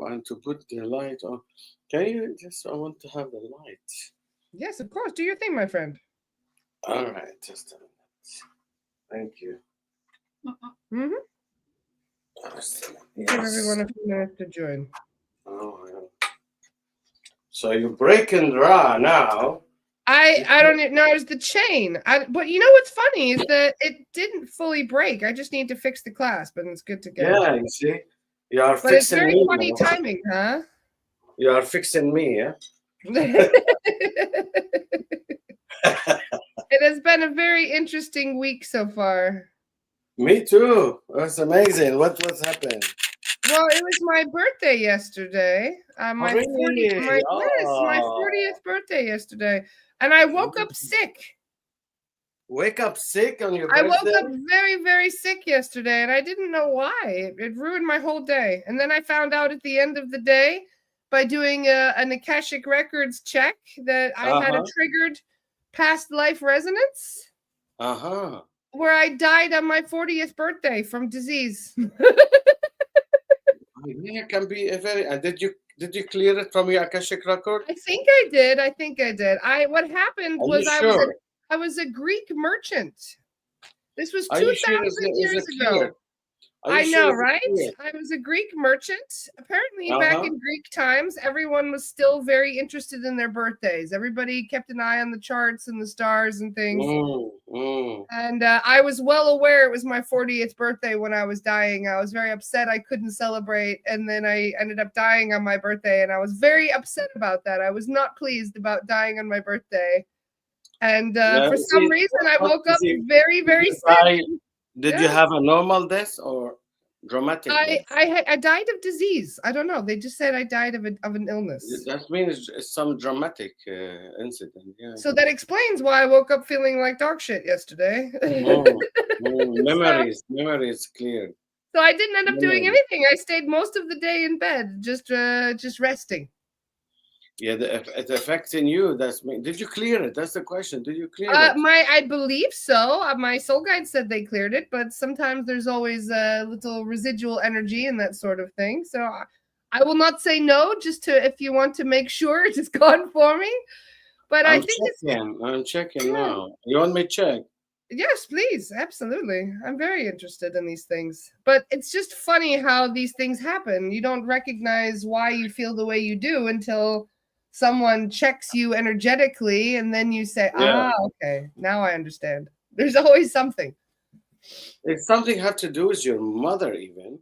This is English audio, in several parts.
and to put the light on. Can you just? I want to have the light. Yes, of course. Do your thing, my friend. All right, just a minute. Thank you. Mm-hmm. Yes. Give everyone a few minutes to join. Oh, yeah. So you're breaking raw now. I don't know. It's the chain. But you know what's funny is that it didn't fully break. I just need to fix the class, but it's good to go. Yeah, you see, you are But it's fixing very me. funny Now. timing, huh? You are fixing me, yeah. It has been a very interesting week so far. Me too. That's amazing. What's happened? Well, it was my birthday yesterday. My Really? yes, my 40th birthday yesterday, and I woke up sick. Wake up sick on your I birthday? woke up very, very sick yesterday, and I didn't know why. It ruined my whole day. And then I found out at the end of the day by doing an Akashic Records check that I had a triggered past life resonance. Where I died on my 40th birthday from disease. Yeah, can be a very. And did you clear it from your Akashic record? I think I did. What happened was I was a Greek merchant. This was 2,000 years ago. I know, right? I was a Greek merchant. Apparently, back in Greek times, everyone was still very interested in their birthdays. Everybody kept an eye on the charts and the stars and things. And I was well aware it was my 40th birthday when I was dying. I was very upset I couldn't celebrate. And then I ended up dying on my birthday. And I was very upset about that. I was not pleased about dying on my birthday. And for some reason, I woke up very, very sick. Did you have a normal death or dramatic death? I died of disease. I don't know. They just said I died of an illness. That means it's some dramatic incident. Yeah. So that explains why I woke up feeling like dog shit yesterday. Memories cleared. So I didn't end up doing anything. I stayed most of the day in bed, just resting. Yeah, it's affecting you. Did you clear it? That's the question. Did you clear it? I believe so. My soul guide said they cleared it, but sometimes there's always a little residual energy and that sort of thing. So I will not say no, just if you want to make sure it is gone for me. But I'm checking now. You want me to check? Yes, please. Absolutely. I'm very interested in these things. But it's just funny how these things happen. You don't recognize why you feel the way you do until someone checks you energetically, and then you say, okay, now I understand. There's always something. If something have to do with your mother, even.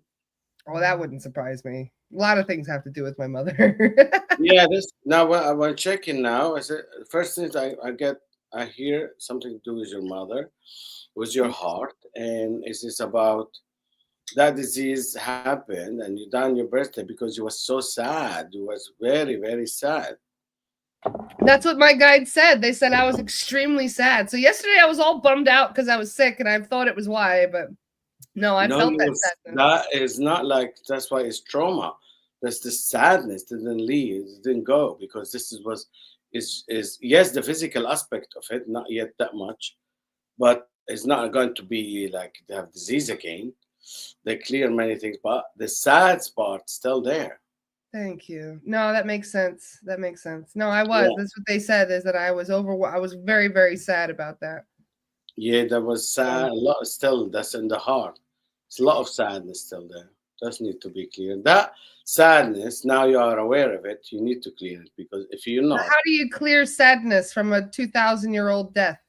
Oh, that wouldn't surprise me. A lot of things have to do with my mother. Yeah, now I'm checking now. I said first thing I hear something to do with your mother, with your heart, and it's about that disease happened and you died on your birthday because you was so sad. You was very, very sad. That's what my guide said. They said I was extremely sad. So yesterday I was all bummed out because I was sick, and I thought it was why, but no, I felt that sadness. That is not like, that's why it's trauma. That's the sadness didn't leave, it didn't go, because this is yes, the physical aspect of it, not yet that much, but it's not going to be like they have disease again. They clear many things, but the sad part's still there. Thank you. No, that makes sense. That makes sense. No, I was. Yeah. That's what they said, is that I was I was very, very sad about that. Yeah, that was sad. A lot still, that's in the heart. It's a lot of sadness still there. Does need to be cleared. That sadness, now you are aware of it, you need to clear it, because if you're not. How do you clear sadness from a 2,000-year-old death?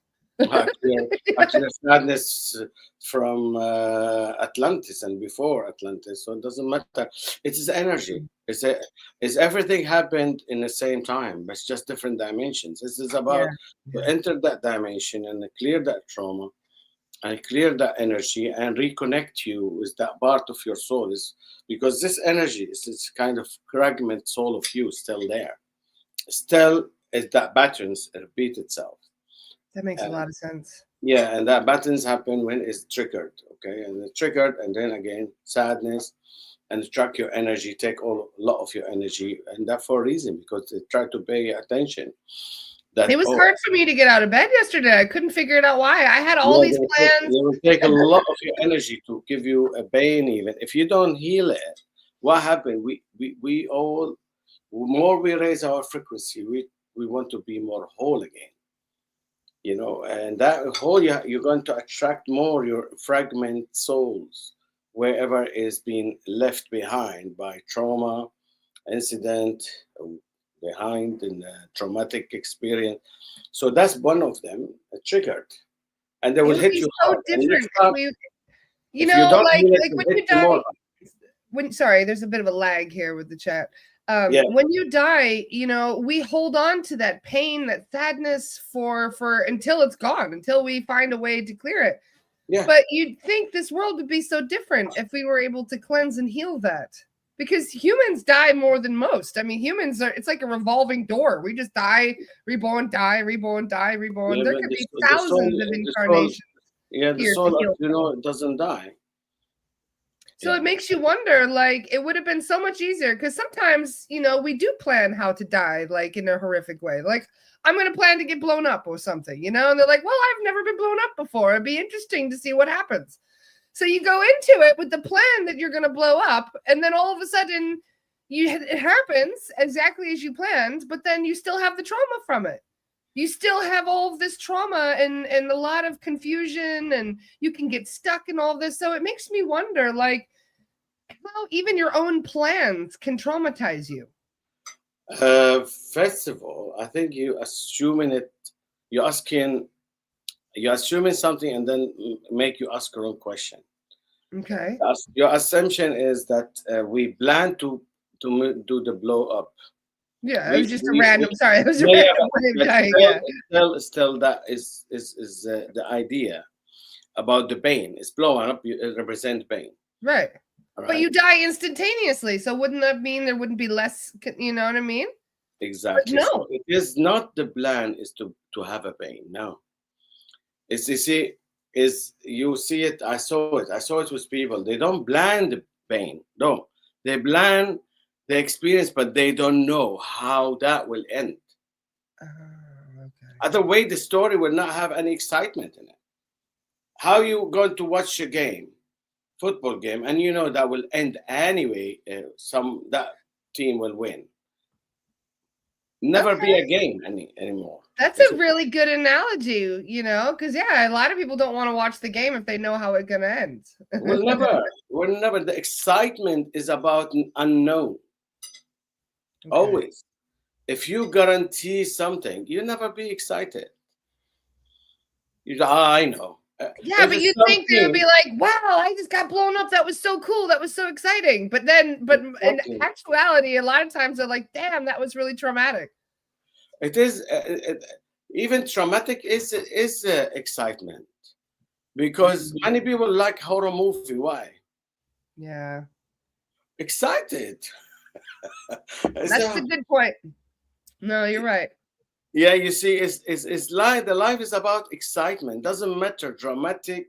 I clear sadness from Atlantis and before Atlantis, so it doesn't matter. It is energy. It's everything happened in the same time, but it's just different dimensions. This is about to enter that dimension and clear that trauma and clear that energy and reconnect you with that part of your soul. Because this energy is this kind of fragment soul of you still there. Still, is that patterns repeat itself. That makes a lot of sense. Yeah, and that patterns happen when it's triggered, okay? And it's triggered, and then again, sadness, and track your energy, take a lot of your energy, and that for a reason, because they try to pay attention. It was hard for me to get out of bed yesterday. I couldn't figure it out why. I had all these plans. It will take a lot of your energy to give you a pain, even. If you don't heal it, what happened? We all, more we raise our frequency, we want to be more whole again. And that whole, you're going to attract more your fragment souls wherever is being left behind by trauma, incident, behind in a traumatic experience. So that's one of them triggered, and they It will would hit be you so hard. And different if you if you know, don't heal it, like will when hit you you die. more. Sorry, there's a bit of a lag here with the chat. Yeah. When you die, we hold on to that pain, that sadness for until it's gone, until we find a way to clear it. Yeah. But you'd think this world would be so different if we were able to cleanse and heal that. Because humans die more than most. I mean, it's like a revolving door. We just die, reborn, die, reborn, die, reborn. Yeah, There but could be thousands of incarnations. The soul, it doesn't die. So it makes you wonder, like, it would have been so much easier because sometimes, we do plan how to die, like in a horrific way. Like, I'm going to plan to get blown up or something, and they're like, well, I've never been blown up before. It'd be interesting to see what happens. So you go into it with the plan that you're going to blow up, and then all of a sudden it happens exactly as you planned, but then you still have the trauma from it. You still have all of this trauma and a lot of confusion, and you can get stuck in all this. So it makes me wonder, like, how even your own plans can traumatize you. First of all, I think you're assuming something and then make you ask your own question. Okay. Your assumption is that we plan to do the blow up. Yeah, it was just a random. Sorry, it was a random way of dying. Still, that is the idea about the pain. It's blowing up. It represents pain. Right. But you die instantaneously, so wouldn't that mean there wouldn't be less? You know what I mean? Exactly. No, so it is not the plan. Is to have a pain. No. It's you see it. I saw it. I saw it with people. They don't plan the pain. No, they plan the experience, but they don't know how that will end. Okay. Other way, the story will not have any excitement in it. How you going to watch a game, football game, and that will end anyway? That team will win. Never be a game anymore. That's a really good analogy, because a lot of people don't want to watch the game if they know how it's gonna end. We'll never. The excitement is about unknown. Okay. Always. If you guarantee something, you never be excited. I know. Yeah, but you think they would be like, wow, I just got blown up. That was so cool. That was so exciting. But in actuality, a lot of times they're like, damn, that was really traumatic. It is. Even traumatic is excitement. Because many people like horror movie. Why? Yeah. Excited. That's a good point. No, you're right. Yeah, you see, it's life. The life is about excitement. Doesn't matter dramatic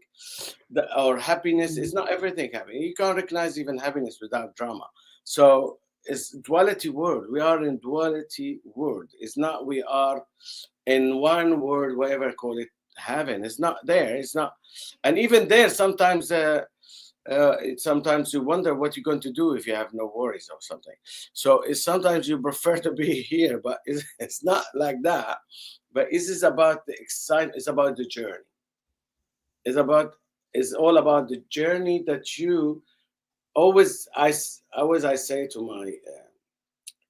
or happiness. It's not everything happy. You can't recognize even happiness without drama. So it's duality world. We are in duality world. It's not we are in one world, whatever call it heaven. It's not there. It's not, and even there sometimes. Sometimes you wonder what you're going to do if you have no worries or something. So sometimes you prefer to be here, but it's not like that. But this is about the excitement. It's about the journey. It's all about the journey that you always. I say to my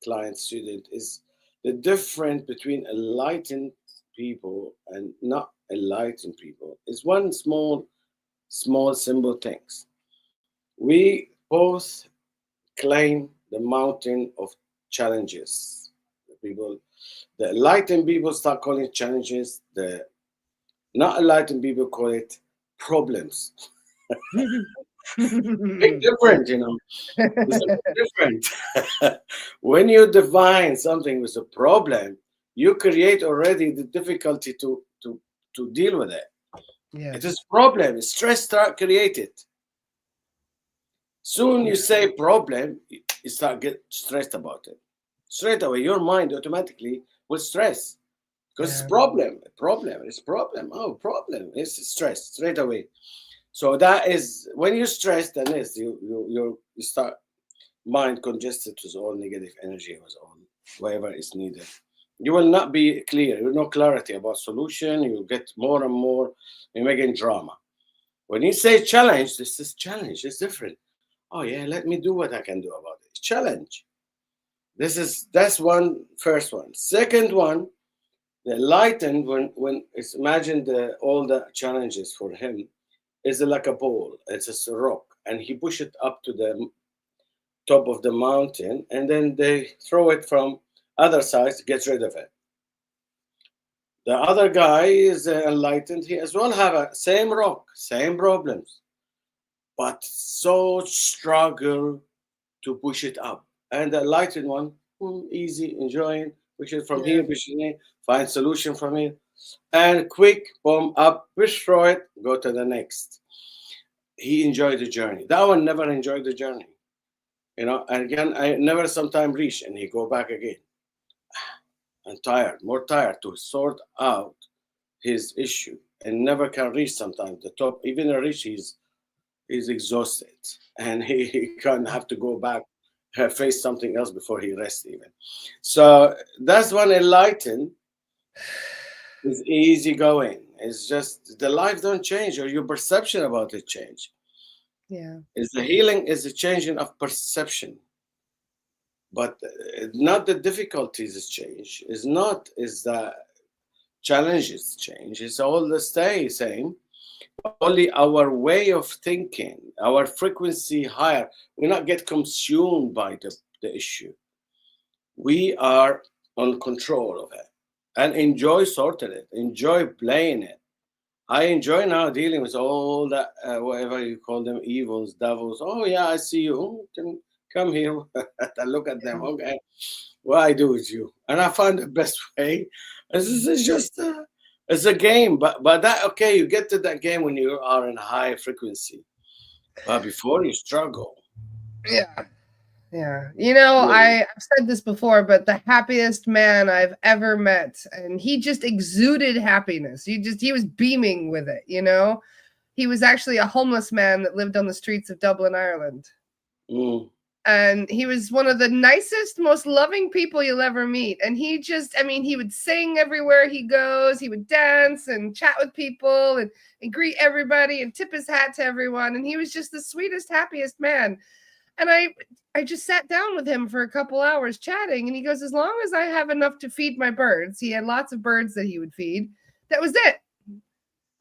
client student is the difference between enlightened people and not enlightened people is one small simple things. We both claim the mountain of challenges. The enlightened people start calling it challenges. The not enlightened people call it problems. Big difference, It's different. When you define something with a problem, you create already the difficulty to deal with it. Yeah. It is problem. Stress start created. Soon you say problem, you start get stressed about it. Straight away, your mind automatically will stress because it's problem. Oh, problem. It's stress straight away. So that is when you're stressed, then you start mind congested with all negative energy, with all whatever is needed. You will not be clear. You will no clarity about solution. You will get more and more. You're making drama. When you say challenge, this is challenge. It's different. Oh yeah, let me do what I can do about it. Challenge. That's one first one. Second one, the enlightened when it's imagine all the challenges for him is like a ball. It's a rock, and he push it up to the top of the mountain, and then they throw it from other sides, gets rid of it. The other guy is enlightened. He as well have a same rock, same problems, but so struggle to push it up. And the enlightened one, easy, enjoying, push it from here, push it here, find solution from here, and quick, boom, up, push through it, go to the next. He enjoyed the journey. That one never enjoyed the journey. And again, I never sometime reach, and he go back again. And tired, more tired to sort out his issue, and never can reach sometimes the top. Even a reach, he's exhausted, and he can have to go back, face something else before he rests even. So that's one enlightened is easy going. It's just the life don't change, or your perception about it change. Yeah. Is the healing is the changing of perception. But not the difficulties change. Is the challenges change. It's all the same. Only our way of thinking, our frequency higher. We not get consumed by the issue. We are on control of it and enjoy sorting it. Enjoy playing it. I enjoy now dealing with all that whatever you call them, evils, devils. Oh yeah, I see you. Come here. I look at them. Okay, what I do with you, and I find the best way. This is just it's a game, but that okay. You get to that game when you are in a high frequency, but before you struggle. Yeah. I've said this before, but the happiest man I've ever met, and he just exuded happiness. He was beaming with it. He was actually a homeless man that lived on the streets of Dublin, Ireland. And he was one of the nicest, most loving people you'll ever meet. And he would sing everywhere he goes. He would dance and chat with people and greet everybody and tip his hat to everyone. And he was just the sweetest, happiest man. And I just sat down with him for a couple hours chatting. And he goes, as long as I have enough to feed my birds, he had lots of birds that he would feed. That was it.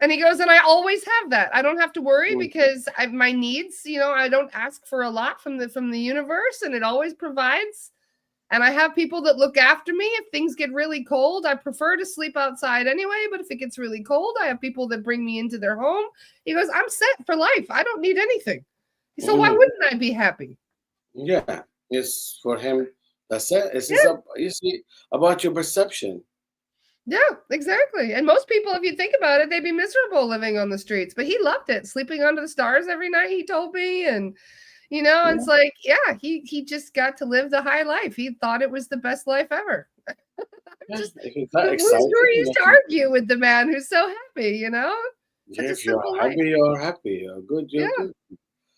And he goes, and I always have that. I don't have to worry because my needs, I don't ask for a lot from the universe, and it always provides. And I have people that look after me. If things get really cold, I prefer to sleep outside anyway. But if it gets really cold, I have people that bring me into their home. He goes, I'm set for life. I don't need anything. So why wouldn't I be happy? Yeah, it's for him. That's it. It's you see about your perception. Yeah, exactly. And most people, if you think about it, they'd be miserable living on the streets. But he loved it, sleeping under the stars every night, he told me. And, it's like, he just got to live the high life. He thought it was the best life ever. Who's to argue with the man who's so happy, If you're happy, you're happy. You're good, you're good.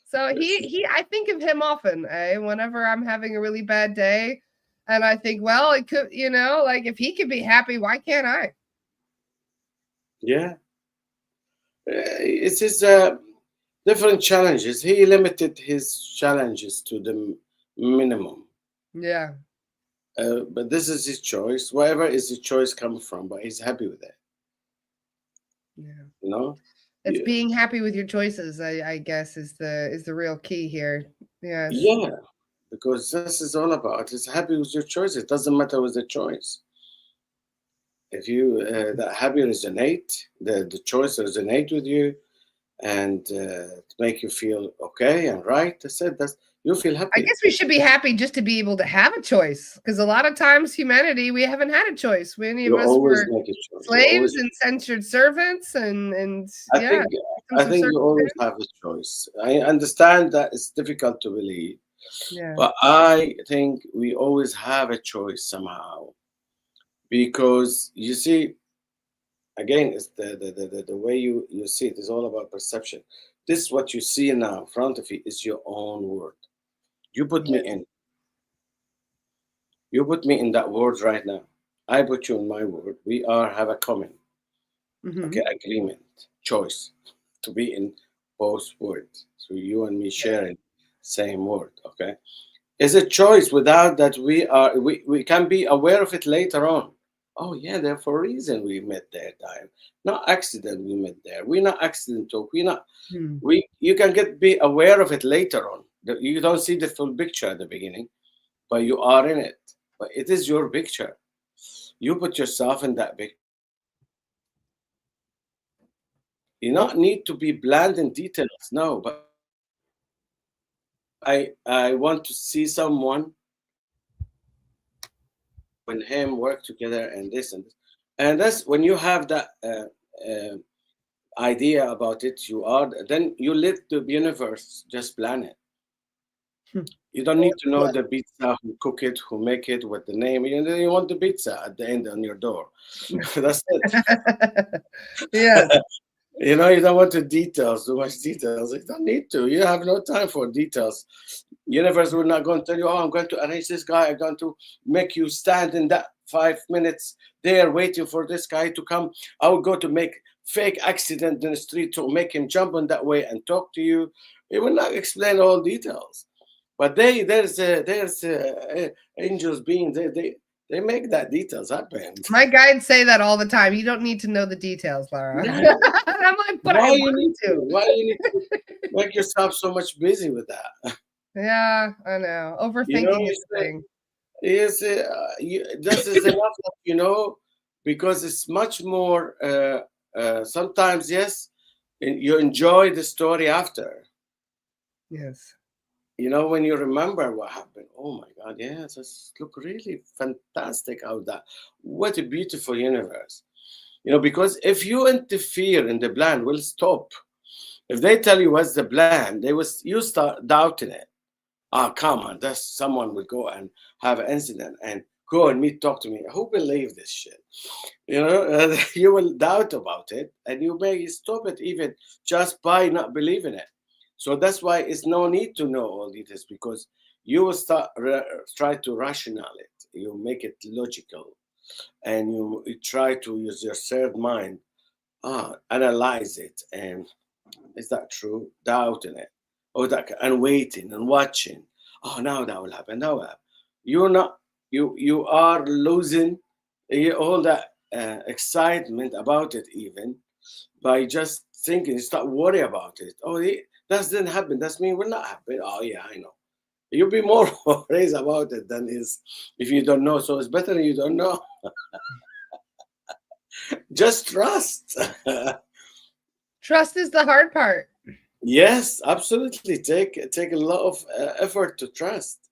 So I think of him often, whenever I'm having a really bad day. And I think, well, it could, like if he could be happy, why can't I? Yeah. It's his different challenges. He limited his challenges to the minimum. Yeah. But this is his choice. Whatever is his choice come from, but he's happy with it. Yeah. It's being happy with your choices, I guess, is the real key here. Yes. Yeah. Because this is all about it's happy with your choice. It doesn't matter with the choice. If you that happy resonate, the choice resonate with you, and make you feel okay and right. That's it. You feel happy. I guess we should be happy just to be able to have a choice, because a lot of times humanity, we haven't had a choice. Many of us were slaves and censored servants, and I think you always have a choice. I understand that it's difficult to believe, but I think we always have a choice somehow, because you see, again, it's the way you see it is all about perception. This what you see now in front of you is your own world. You put me in. You put me in that world right now. I put you in my world. We have a common, okay, agreement, choice to be in both worlds. So you and me sharing same word, okay? Is a choice. Without that, we can be aware of it later on. Oh yeah, there for a reason we met there, time. Not accident we met there. We're not accident talk. We're not. We You can be aware of it later on. You don't see the full picture at the beginning, but you are in it. But it is your picture. You put yourself in that picture. You not need to be bland in details. No, but I want to see someone when him work together and this and this. And that's when you have that idea about it. Then you let the universe just plan it. You don't need to know the pizza, who cook it, who make it, what the name. You want the pizza at the end on your door. That's it. Yes. You don't want the details, too much details. You don't need to. You have no time for details. Universe will not go and tell you, oh, I'm going to arrange this guy. I'm going to make you stand in that 5 minutes there waiting for this guy to come. I will go to make fake accident in the street to make him jump on that way and talk to you. It will not explain all details. But there's angels being they make that details happen. My guides say that all the time. You don't need to know the details, Lara. Yeah. And I'm like, but Why you need to? Why you need to make yourself so much busy with that? Yeah, I know. Overthinking is the thing. Yes, this is enough, because it's much more. Sometimes, yes, you enjoy the story after. Yes. When you remember what happened. Oh my God, yes, this look really fantastic out there. What a beautiful universe. Because if you interfere in the plan, will stop. If they tell you what's the plan, you start doubting it. Come on, that's someone will go and have an incident and go and talk to me. Who believe this shit? You will doubt about it, and you may stop it even just by not believing it. So that's why it's no need to know all details, because you will try to rationalize it. You make it logical, and you try to use your third mind, analyze it, and is that true? Doubting it, and waiting and watching. Oh, now that will happen. Now will happen. You're not. You are losing all that excitement about it, even by just thinking. Start worry about it. Oh, that didn't happen. That's mean will not happen. Oh yeah, I know. You'll be more worried about it than is if you don't know. So it's better you don't know. Just trust. Trust is the hard part. Yes, absolutely. Take a lot of effort to trust.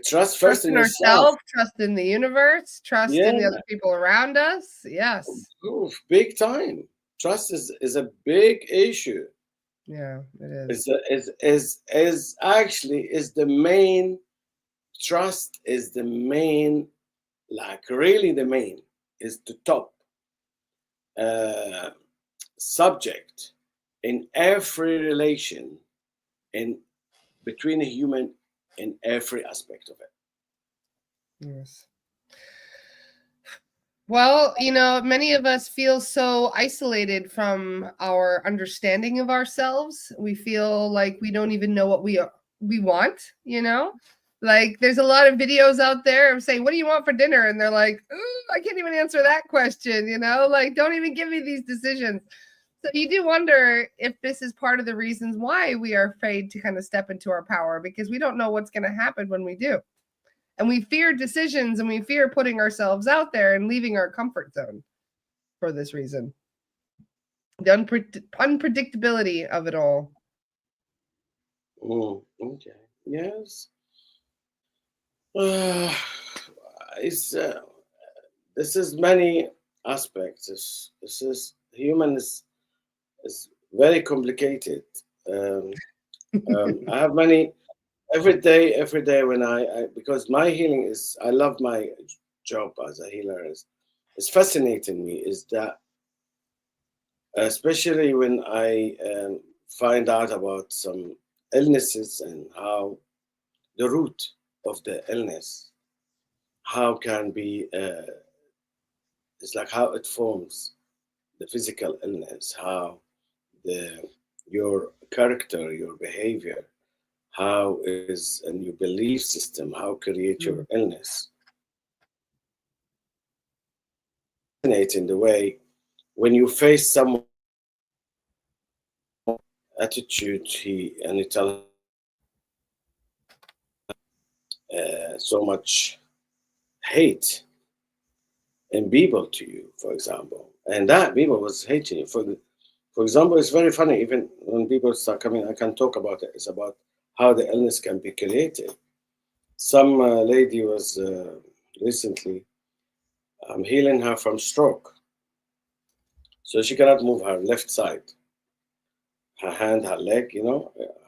Trust first in yourself. Trust in the universe. Trust in the other people around us. Yes. Oof, big time. Trust is a big issue. Yeah, it is. Is actually is the main. Trust is the main, like really the main, is the top subject in every relation in between a human in every aspect of it. Yes. Well, many of us feel so isolated from our understanding of ourselves. We feel like we don't even know what we want, Like there's a lot of videos out there of saying, "What do you want for dinner?" And they're like, "I can't even answer that question," Like don't even give me these decisions. So you do wonder if this is part of the reasons why we are afraid to kind of step into our power, because we don't know what's going to happen when we do. And we fear decisions, and we fear putting ourselves out there and leaving our comfort zone for this reason. The unpredictability of it all. Oh, okay. Yes. It's this is many aspects. This is human is very complicated. I have many every day when because my healing is I love my job as a healer is fascinating me is that especially when I find out about some illnesses and how the root of the illness, how can be, it's like how it forms the physical illness, how the your character, your behavior, how is and your belief system, how create your illness. In the way when you face someone attitude, and you tell so much hate in people to you, for example, and that people was hating you. For example, it's very funny. Even when people start coming, I can talk about it. It's about how the illness can be created. Some lady was recently, I'm healing her from stroke, so she cannot move her left side, her hand, her leg,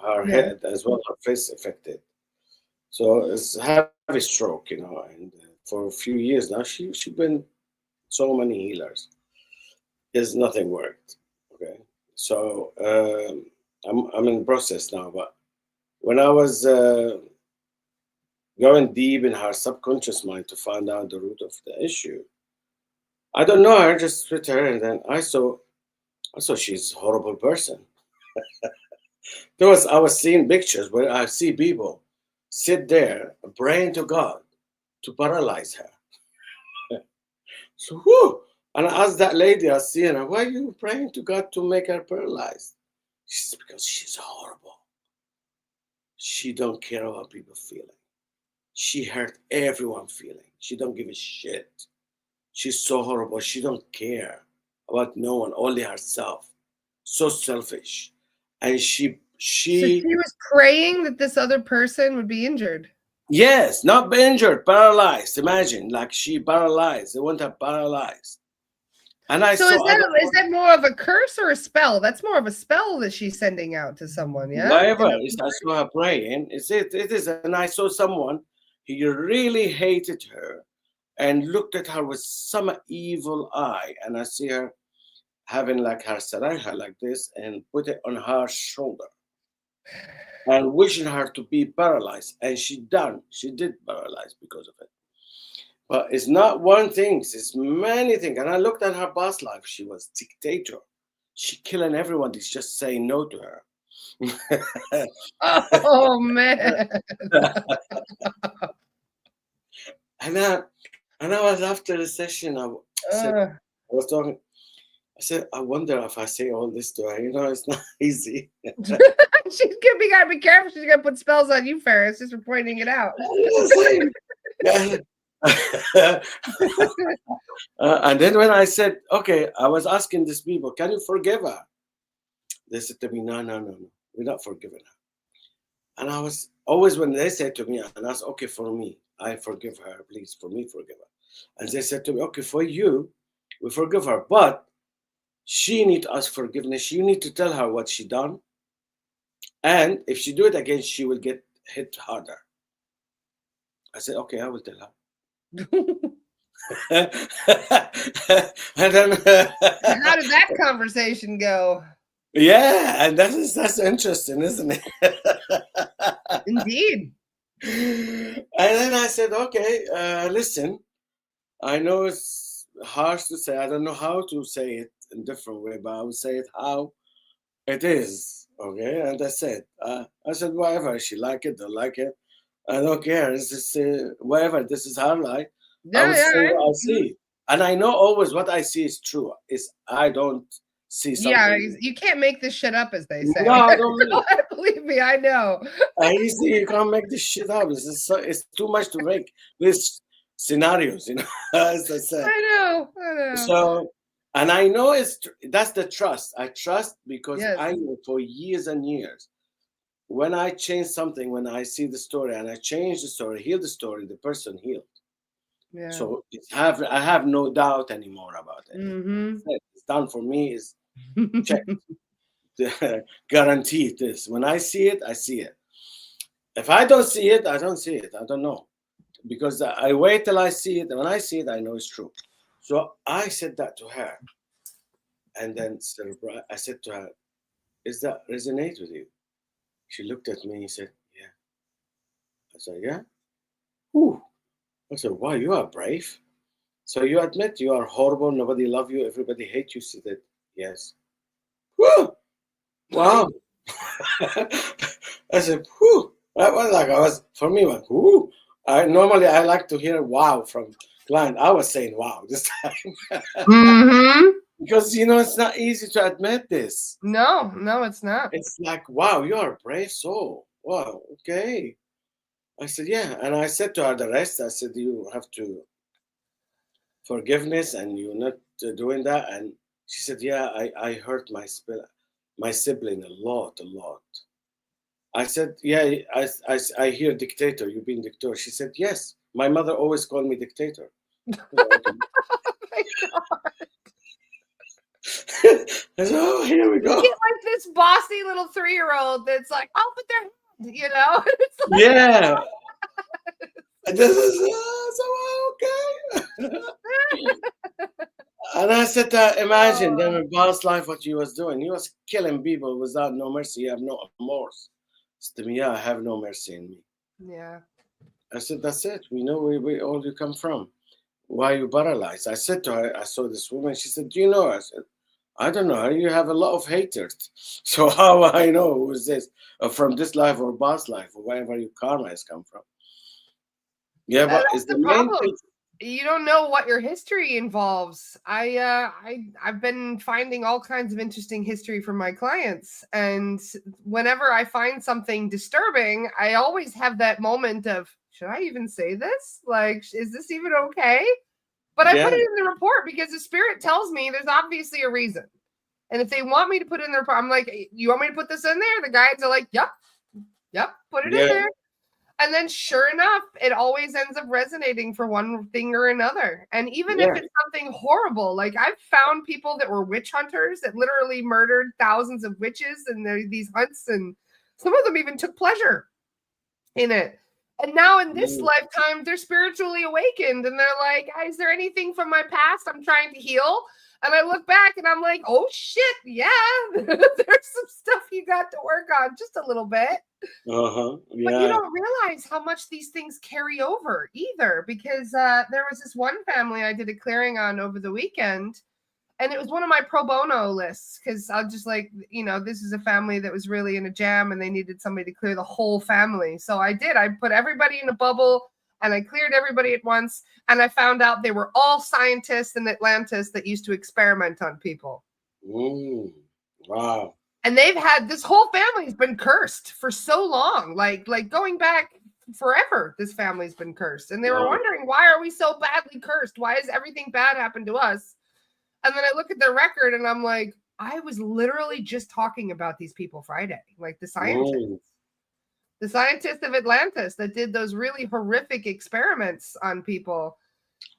her head as well, her face affected. So it's heavy stroke, and for a few years now, she been so many healers. Is nothing worked. Okay, so I'm in process now. But when I was going deep in her subconscious mind to find out the root of the issue, I don't know her, just with her, and then I saw she's a horrible person. I was seeing pictures where I see people sit there praying to God to paralyze her. So, whew, and I asked that lady, I see her, why are you praying to God to make her paralyzed? She said, because she's horrible. She don't care about people feeling. She hurt everyone feeling. She don't give a shit. She's so horrible. She don't care about no one, only herself. So selfish. And So she was praying that this other person would be injured. Yes, not be injured, paralyzed. Imagine, like she paralyzed. They want her paralyzed. And is that more of a curse or a spell? That's more of a spell that she's sending out to someone, yeah? Whatever. I saw her praying. It is, and I saw someone, he really hated her and looked at her with some evil eye. And I see her having like her sarayha like this and put it on her shoulder and wishing her to be paralyzed. And she did paralyze because of it. But it's not one thing, it's many things. And I looked at her past life. She was dictator. She killing everyone that's just saying no to her. Oh man. and I was after the session, I was talking. I said, I wonder if I say all this to her. It's not easy. She's gotta be careful. She's gonna put spells on you, Feras, just for pointing it out. And then when I said, okay, I was asking these people, can you forgive her? They said to me, no, we're not forgiving her. And I was always, when they said to me, and I asked, okay, for me, I forgive her, please, for me, forgive her. And they said to me, okay, for you, we forgive her, but she need to ask forgiveness. You need to tell her what she done. And if she do it again, she will get hit harder. I said, okay, I will tell her. And then, how did that conversation go? Yeah, and that's interesting, isn't it? Indeed. And then I said, okay, listen, I know it's harsh to say. I don't know how to say it in a different way, but I will say it how it is. Okay, and I said, whatever, she like it, don't like it, I don't care. It's just whatever. This is her life. I will say what I see, and I know always what I see is true. I don't see something. Yeah, you can't make this shit up, as they say. No, I don't believe me, I know. You can't make this shit up. It's too much to make these scenarios, as I said. I know. So, and I know that's the trust. I trust because I know for years and years, when I change something, when I see the story and I change the story, heal the story, the person healed. Yeah. So I have no doubt anymore about it. Mm-hmm. It's done for me. Is checked. Guaranteed this. When I see it, I see it. If I don't see it, I don't see it. I don't know. Because I wait till I see it. And when I see it, I know it's true. So I said that to her. And then I said to her, "Does that resonate with you?" She looked at me and said, "Yeah." I said, yeah. Whew. I said, wow, you are brave. So you admit you are horrible, nobody love you, everybody hate you. She said, yes. Whew. Wow. I said, whew. For me, like, whew. Normally I like to hear wow from client. I was saying wow this time. Because, it's not easy to admit this. No, it's not. It's like, wow, you are a brave soul. Wow, okay. I said, yeah. And I said to her the rest. I said, you have to forgiveness and you're not doing that. And she said, yeah, I hurt my sibling a lot. I said, yeah, I hear dictator. You've been dictator. She said, yes. My mother always called me dictator. Oh my God. I said, oh, here we go. You get like this bossy little 3-year-old that's like, oh, but they're, It's like, yeah. This is so okay. And I said, imagine then in boss life what he was doing. He was killing people without no mercy. You have no remorse. He said, yeah, I have no mercy in me. Yeah. I said, that's it. We know where all you come from. Why are you paralyzed? I said to her, I saw this woman. She said, do you know her? I said, I don't know her. You have a lot of haters. So how I know who is this? From this life or past life or wherever your karma has come from. Yeah, but it's the main thing. You don't know what your history involves. I've been finding all kinds of interesting history from my clients, and whenever I find something disturbing, I always have that moment of, should I even say this? Like, is this even okay? But I put it in the report because the spirit tells me there's obviously a reason. And if they want me to put it in the report, I'm like, you want me to put this in there? The guides are like, yep, put it in there. And then sure enough, it always ends up resonating for one thing or another. And even if it's something horrible, like I've found people that were witch hunters that literally murdered thousands of witches and these hunts, and some of them even took pleasure in it. And now in this lifetime, they're spiritually awakened and they're like, is there anything from my past I'm trying to heal? And I look back and I'm like, oh shit, yeah, there's some stuff you got to work on just a little bit. Yeah. But you don't realize how much these things carry over either, because there was this one family I did a clearing on over the weekend, and it was one of my pro bono lists because I just like, this is a family that was really in a jam and they needed somebody to clear the whole family. So I put everybody in a bubble and I cleared everybody at once. And I found out they were all scientists in Atlantis that used to experiment on people. Wow. And they've had, this whole family's been cursed for so long, like going back forever. This family's been cursed. And they were wondering, why are we so badly cursed? Why has everything bad happened to us? And then I look at their record and I'm like, I was literally just talking about these people Friday, like the scientists. The scientists of Atlantis that did those really horrific experiments on people.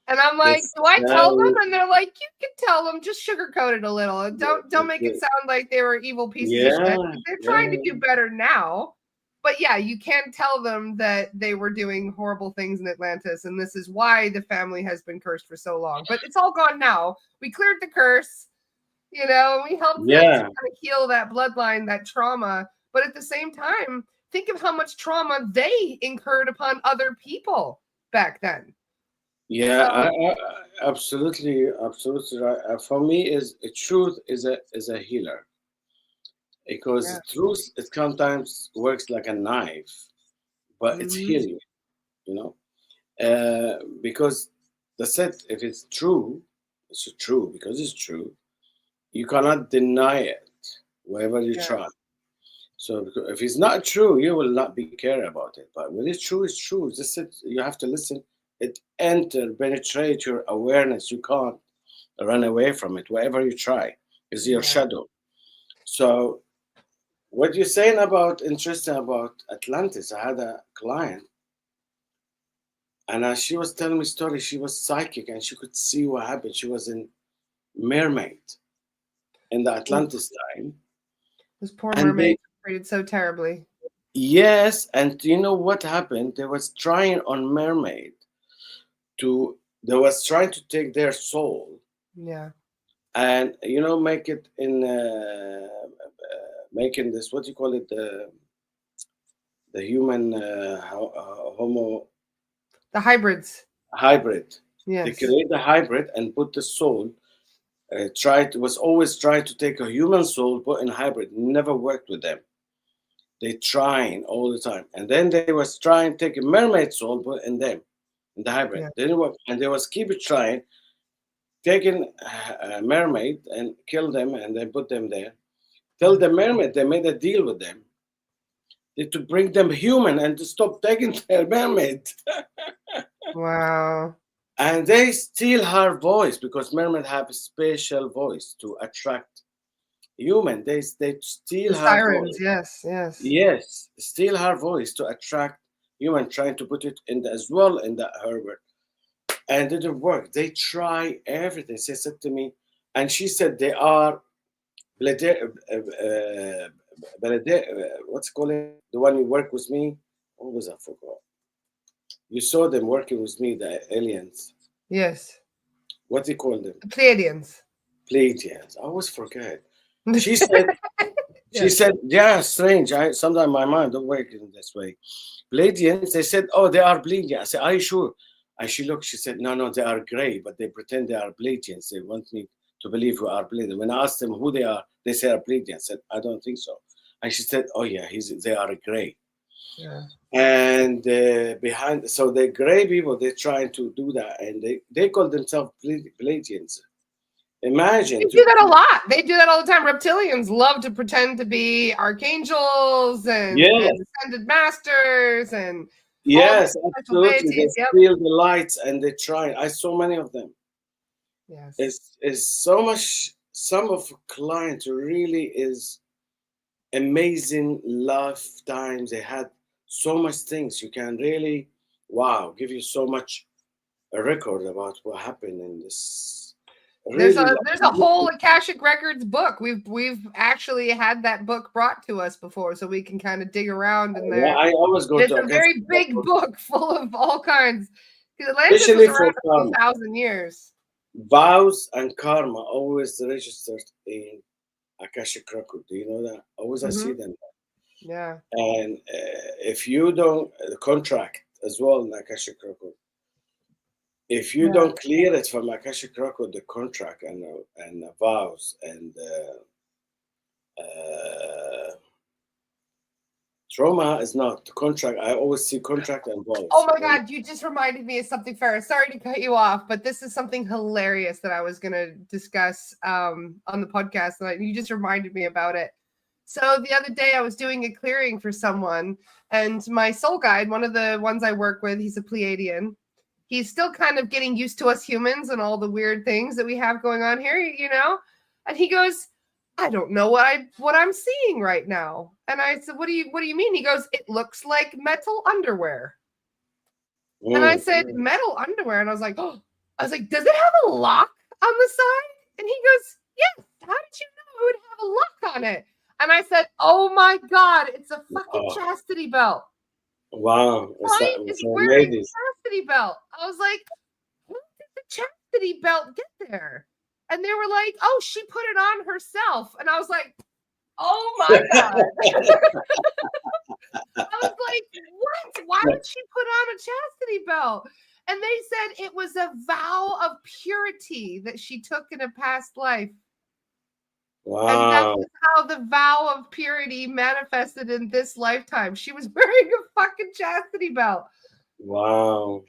And I'm like, do I tell them? And they're like, you can tell them, just sugarcoat it a little. Don't make it sound like they were evil pieces of shit. They're trying to do better now. But yeah, you can tell them that they were doing horrible things in Atlantis. And this is why the family has been cursed for so long. But it's all gone now. We cleared the curse, we helped them to kind of heal that bloodline, that trauma. But at the same time, think of how much trauma they incurred upon other people back then. Yeah, I absolutely right. For me, truth is a healer, because truth it sometimes works like a knife, but it's healing, because if it's true, it's true because it's true. You cannot deny it, wherever you try. So if it's not true, you will not be care about it. But when it's true, it's true. You have to listen. It penetrate your awareness. You can't run away from it. Wherever you try, is your shadow. So what you're saying interesting about Atlantis, I had a client, and she was telling me story. She was psychic, and she could see what happened. She was in mermaid in the Atlantis time. Those poor mermaids treated so terribly. Yes, and you know what happened? They was trying on mermaid they was trying to take their soul. Yeah. And make it in making this, what do you call it, the the human homo. The hybrids. Hybrid. Yes. They create a hybrid and put the soul. Was always trying to take a human soul, put in a hybrid. Never worked with them. They trying all the time, and then they was trying to take a mermaid soul, put in them, in the hybrid. Yeah. Didn't work, and they was keep it trying, taking a mermaid and kill them, and they put them there. Tell the mermaid they made a deal with them to bring them human and to stop taking their mermaid. Wow. And they steal her voice because mermaids have a special voice to attract human. They steal The her sirens, voice. yes. Yes, steal her voice to attract human, trying to put it in as well in the Herbert. And it didn't work. They try everything. She said to me, and she said they are what's it called? The one you work with me? What was I forgot? You saw them working with me, the aliens. Yes. What do you call them? The Pleiadians. Pleiadians. I always forget. She said, she said, yeah, strange. Sometimes my mind don't work in this way. Pleiadians, they said, oh, they are Pleiadians. I said, are you sure? And she looked, she said, no, they are gray, but they pretend they are Pleiadians. They want me to believe we are Pleiadians. When I asked them who they are, they say are Pleiadians. I said, I don't think so. And she said, oh yeah, they are gray. Yeah. And behind, so the gray people, they're trying to do that, and they call themselves Pleiadians. Imagine. They do that a lot. They do that all the time. Reptilians love to pretend to be archangels and ascended masters and yes, absolutely. They steal the lights and they try. I saw many of them. Yes, it's so much. Some of clients really is amazing lifetimes. They had so much things. You can really give you so much a record about what happened in this. There's a whole Akashic Records book. We've actually had that book brought to us before, so we can kind of dig around in there. Yeah, I always go it's to a very big book full of all kinds. Atlantis especially was around for 2,000 years. Vows and karma always registered in Akashic Record. Do you know that? Always I see them. Yeah. And if you don't contract as well in Akashic Record, if you don't clear it from Akashic Record, the contract and vows and trauma is not the contract. I always see contract and vows. Oh my God, you just reminded me of something, Feras. Sorry to cut you off, but this is something hilarious that I was going to discuss on the podcast. And you just reminded me about it. So the other day I was doing a clearing for someone, and my soul guide, one of the ones I work with, he's a Pleiadian. He's still kind of getting used to us humans and all the weird things that we have going on here, you know? And he goes, I don't know what I'm seeing right now. And I said, what do you mean? He goes, it looks like metal underwear. And I said, metal underwear. And I was like, does it have a lock on the side? And he goes, yes. How did you know it would have a lock on it? And I said, oh my God, it's a fucking chastity belt. Wow. It's wearing a chastity belt. I was like, how did the chastity belt get there? And they were like, oh, she put it on herself. And I was like, oh my God. I was like, what? Why would she put on a chastity belt? And they said it was a vow of purity that she took in a past life. Wow. And that was how the vow of purity manifested in this lifetime. She was wearing a fucking chastity belt. Wow.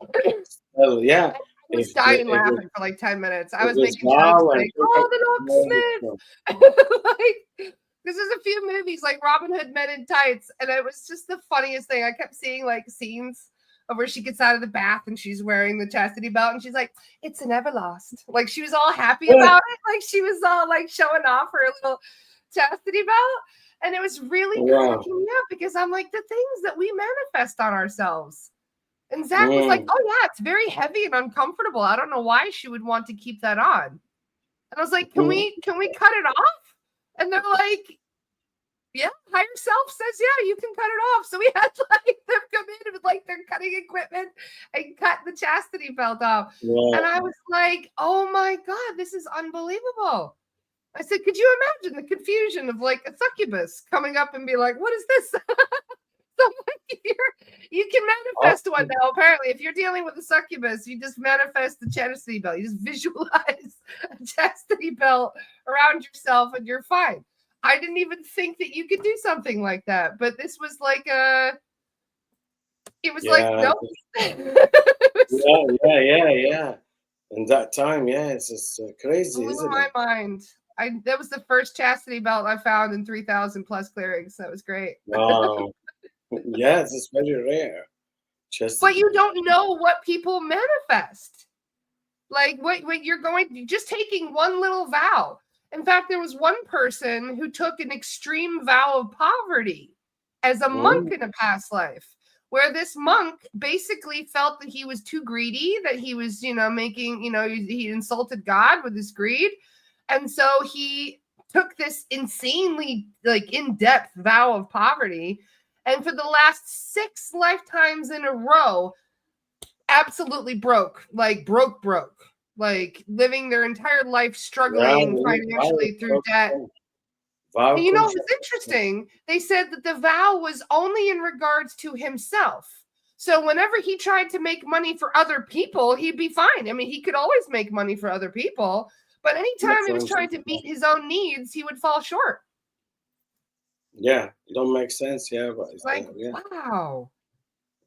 Well, yeah. I was dying laughing for like 10 minutes. I was making jokes like, oh, the locksmith. Like, because there's a few movies like Robin Hood Men in Tights, and it was just the funniest thing. I kept seeing like scenes of where she gets out of the bath and she's wearing the chastity belt and she's like, it's an everlast. Like she was all happy about it. Like she was all like showing off her little chastity belt. And it was really cracking me up because I'm like, the things that we manifest on ourselves. And Zach was like, oh yeah, it's very heavy and uncomfortable. I don't know why she would want to keep that on. And I was like, can we cut it off? And they're like, yeah, higher self says, yeah, you can cut it off. So we had like them come in with like their cutting equipment and cut the chastity belt off. And I was like, oh my God, this is unbelievable. I said, could you imagine the confusion of like a succubus coming up and be like, what is this? You can manifest one now. Apparently, if you're dealing with a succubus, you just manifest the chastity belt. You just visualize a chastity belt around yourself, and you're fine. I didn't even think that you could do something like that, but this was like it was like nope. yeah. In that time, it's just crazy, isn't my it? Mind. That was the first chastity belt I found in 3,000 plus clearings. That was great. Wow. Yes, it's very rare. But you don't know what people manifest. Like what you're just taking one little vow. In fact, there was one person who took an extreme vow of poverty as a monk in a past life, where this monk basically felt that he was too greedy, that he was, making, he insulted God with his greed. And so he took this insanely in-depth vow of poverty. And for the last 6 lifetimes in a row, absolutely broke, like living their entire life struggling financially through debt. And you know what's interesting? They said that the vow was only in regards to himself. So whenever he tried to make money for other people, he'd be fine. I mean, he could always make money for other people, but anytime he was trying to meet his own needs, he would fall short. Yeah, it don't make sense. Yeah, but it's like, wow.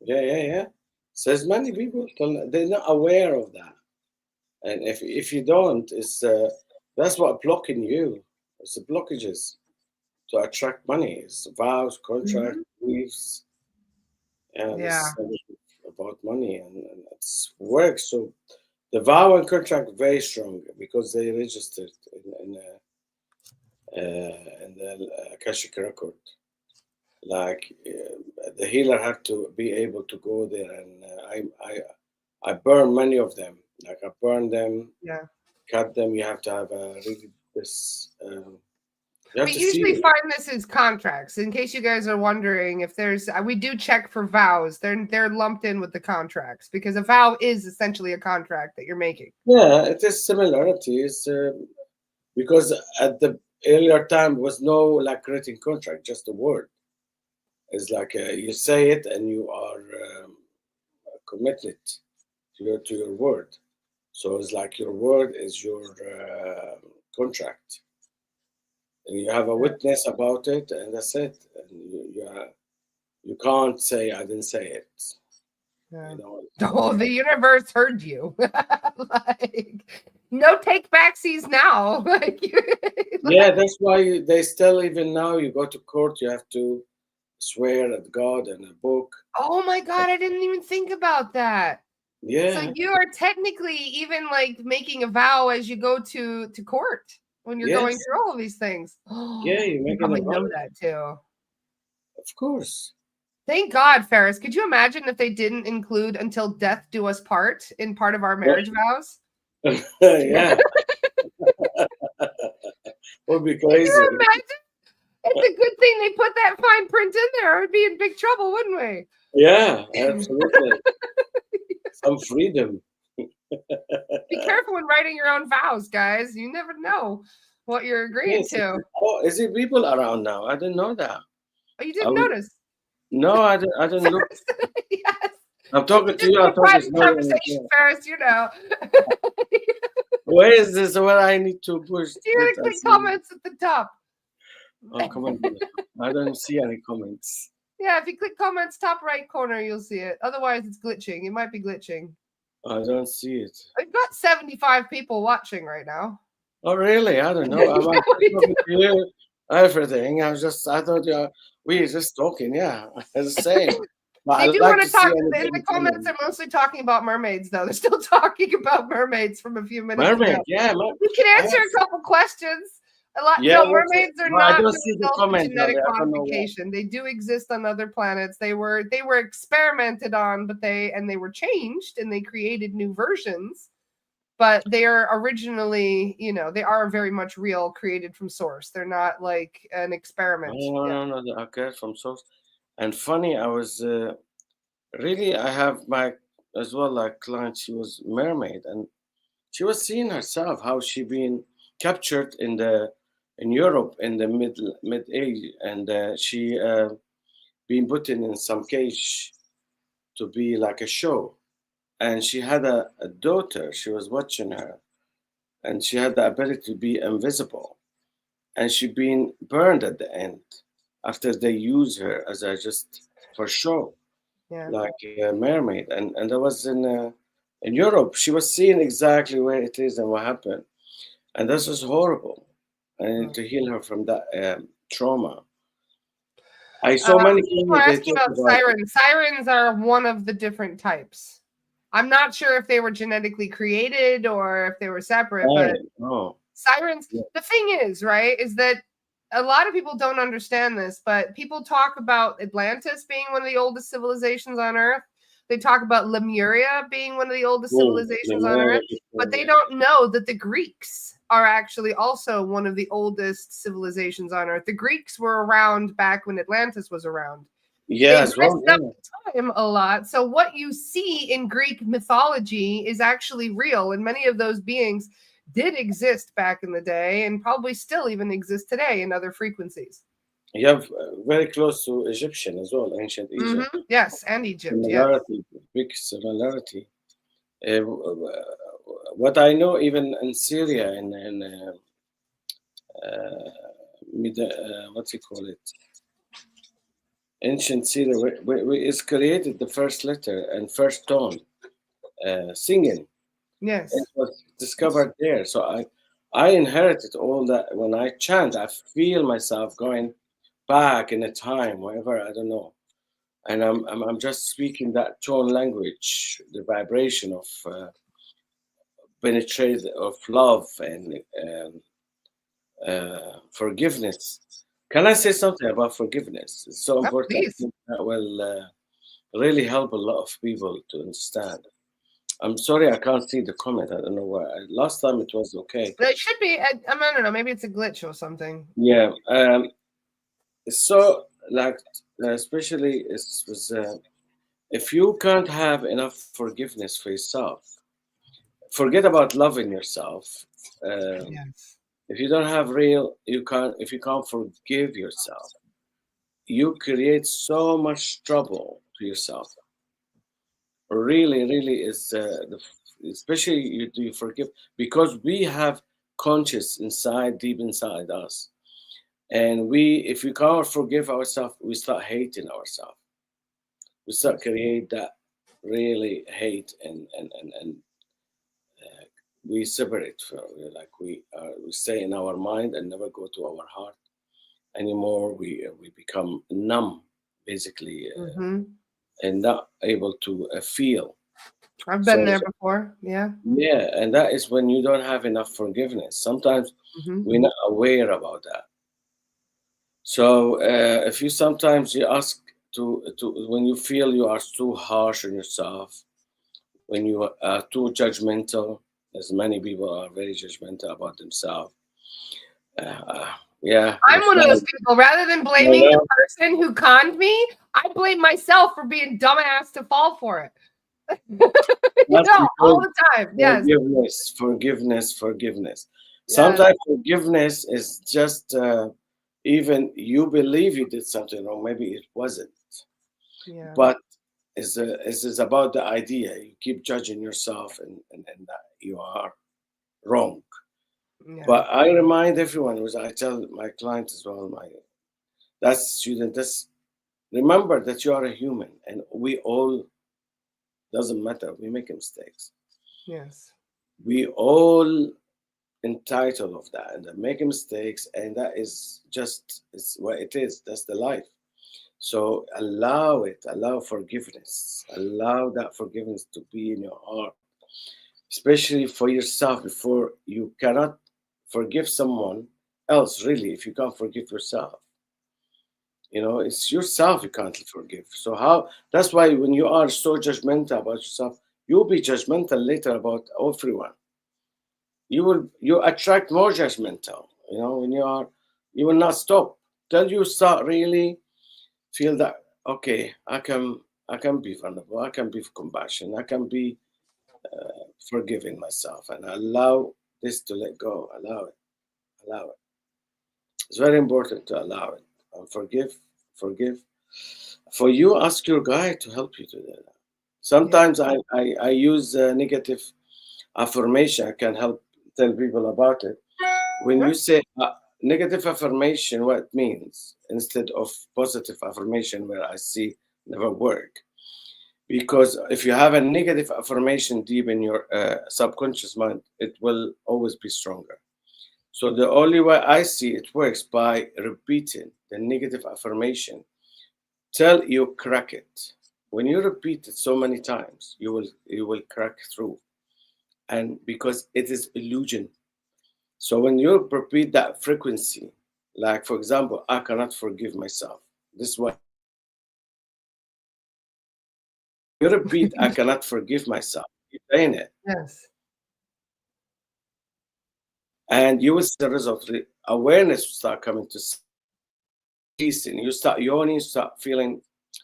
Yeah. Says many people they're not aware of that, and if you don't, it's that's what blocking you. It's the blockages to attract money. It's vows, contract, beliefs, about money, and it's work. So the vow and contract very strong because they registered in the Akashic record. Like the healer had to be able to go there, and I burn many of them. Like I burn them, cut them. You have to have really this. We usually find this as contracts. In case you guys are wondering, if there's, we do check for vows. They're lumped in with the contracts because a vow is essentially a contract that you're making. Yeah, it is similarities because at the earlier time was no like written contract, just a word. It's like you say it and you are committed to your word. So it's like your word is your contract. And you have a witness about it, and that's it. And you can't say I didn't say it. Yeah. The universe heard you. Like, no take backsies now. Yeah, that's why they still, even now, you go to court, you have to swear at God and a book. Oh my God, I didn't even think about that. Yeah. So you are technically even like making a vow as you go to court when you're going through all of these things. Yeah, you probably know that too. Of course. Thank God, Feras. Could you imagine if they didn't include "until death do us part" in part of our marriage vows? Yeah. Would be crazy. Can you imagine? It's a good thing they put that fine print in there. We'd be in big trouble, wouldn't we? Yeah, absolutely. Some freedom. Be careful when writing your own vows, guys. You never know what you're agreeing to. Oh, is there people around now? I didn't know that. Oh, you didn't notice? No, I didn't look. Yes. I'm talking to you. I'm talking to conversation first, you know. Where is this? Where I need to push? You gotta click comments at the top. Oh, comment. I don't see any comments. Yeah, if you click comments top right corner, you'll see it. Otherwise, it's glitching. It might be glitching. I don't see it. We've got 75 people watching right now. Oh, really? I don't know. I'm talking to you, everything. I thought we were just talking. Yeah, it's the same. They do want to talk. In the comments, they're mostly talking about mermaids, though. They're still talking about mermaids from a few minutes ago. Yeah. We can answer a couple questions. A lot. Yeah, no, mermaids are not I don't see the comment, genetic modification. They do exist on other planets. They were experimented on, but they were changed and they created new versions. But they are originally, they are very much real, created from source. They're not like an experiment. No. Okay, from source. And funny, I was really, I have my as well like client. She was mermaid, and she was seeing herself how she been captured in Europe in the mid age, and she being put in some cage to be like a show. And she had a daughter. She was watching her, and she had the ability to be invisible. And she been burned at the end after they use her as a just for show, like a mermaid. And that was in Europe. She was seeing exactly where it is and what happened. And this was horrible. I need to heal her from that trauma. I saw many people people are they asking talk about about sirens. Sirens are one of the different types. I'm not sure if they were genetically created or if they were separate, but sirens, the thing is, right, is that a lot of people don't understand this, but people talk about Atlantis being one of the oldest civilizations on Earth. They talk about Lemuria being one of the oldest civilizations on Earth, but they don't know that the Greeks are actually also one of the oldest civilizations on Earth. The Greeks were around back when Atlantis was around. Yes, they messed up time a lot. So what you see in Greek mythology is actually real, and many of those beings did exist back in the day and probably still even exist today in other frequencies. You have very close to Egyptian as well, ancient Egypt. Yes, and Egypt. Similarity, big similarity. What I know, even in Syria, in what you call it, ancient Syria, is created the first letter and first tone, singing. Yes, it was discovered there. So I inherited all that. When I chant, I feel myself going back in a time, wherever, I don't know, and I'm just speaking that tone language, the vibration of penetrate of love and forgiveness. Can I say something about forgiveness? It's so important. That will really help a lot of people to understand. I'm sorry, I can't see the comment. I don't know why. Last time it was okay. It should be. I don't know. Maybe it's a glitch or something. Yeah. So, like, especially if you can't have enough forgiveness for yourself, forget about loving yourself. If you don't have if you can't forgive yourself, you create so much trouble to yourself. Really, really is especially you forgive, because we have conscious inside, deep inside us, and if we can't forgive ourselves, we start hating ourselves. We start create that really hate, and we separate from, like we stay in our mind and never go to our heart anymore. We become numb, basically, and not able to feel. I've been there before. Yeah, and that is when you don't have enough forgiveness. Sometimes we're not aware about that. So if you sometimes you ask to when you feel you are too harsh on yourself, when you are too judgmental, as many people are very judgmental about themselves. I'm one of those people. Rather than blaming the person who conned me, I blame myself for being dumbass to fall for it. All the time. Yes. Forgiveness. Sometimes forgiveness is just even you believe you did something wrong. Maybe it wasn't. But it's about the idea. You keep judging yourself and that you are wrong. But I remind everyone, as I tell my clients as well, remember that you are a human, and we all, doesn't matter, we make mistakes. Yes. We all entitled of that, and make mistakes, and that is just it's what it is. That's the life. So allow forgiveness, allow that forgiveness to be in your heart, especially for yourself. Before you cannot forgive someone else, really, if you can't forgive yourself, it's yourself you can't forgive. So that's why when you are so judgmental about yourself, you'll be judgmental later about everyone. You attract more judgmental, when you will not stop till you start really feel that, okay, I can be vulnerable, I can be compassion, I can be forgiving myself, and allow this to let go. Allow it. It's very important to allow it and forgive. For you, ask your guide to help you to do that. Sometimes I use negative affirmation. I can help tell people about it. When you say negative affirmation, what it means instead of positive affirmation, where I see never work. Because if you have a negative affirmation deep in your subconscious mind, it will always be stronger. So the only way I see it works by repeating the negative affirmation till you crack it. When you repeat it so many times, you will crack through. And because it is illusion. So when you repeat that frequency, like for example, I cannot forgive myself. This is what you repeat, I cannot forgive myself. You're saying it. Yes. And you will see the result. The awareness will start coming to ceasing. You start yawning, you start feeling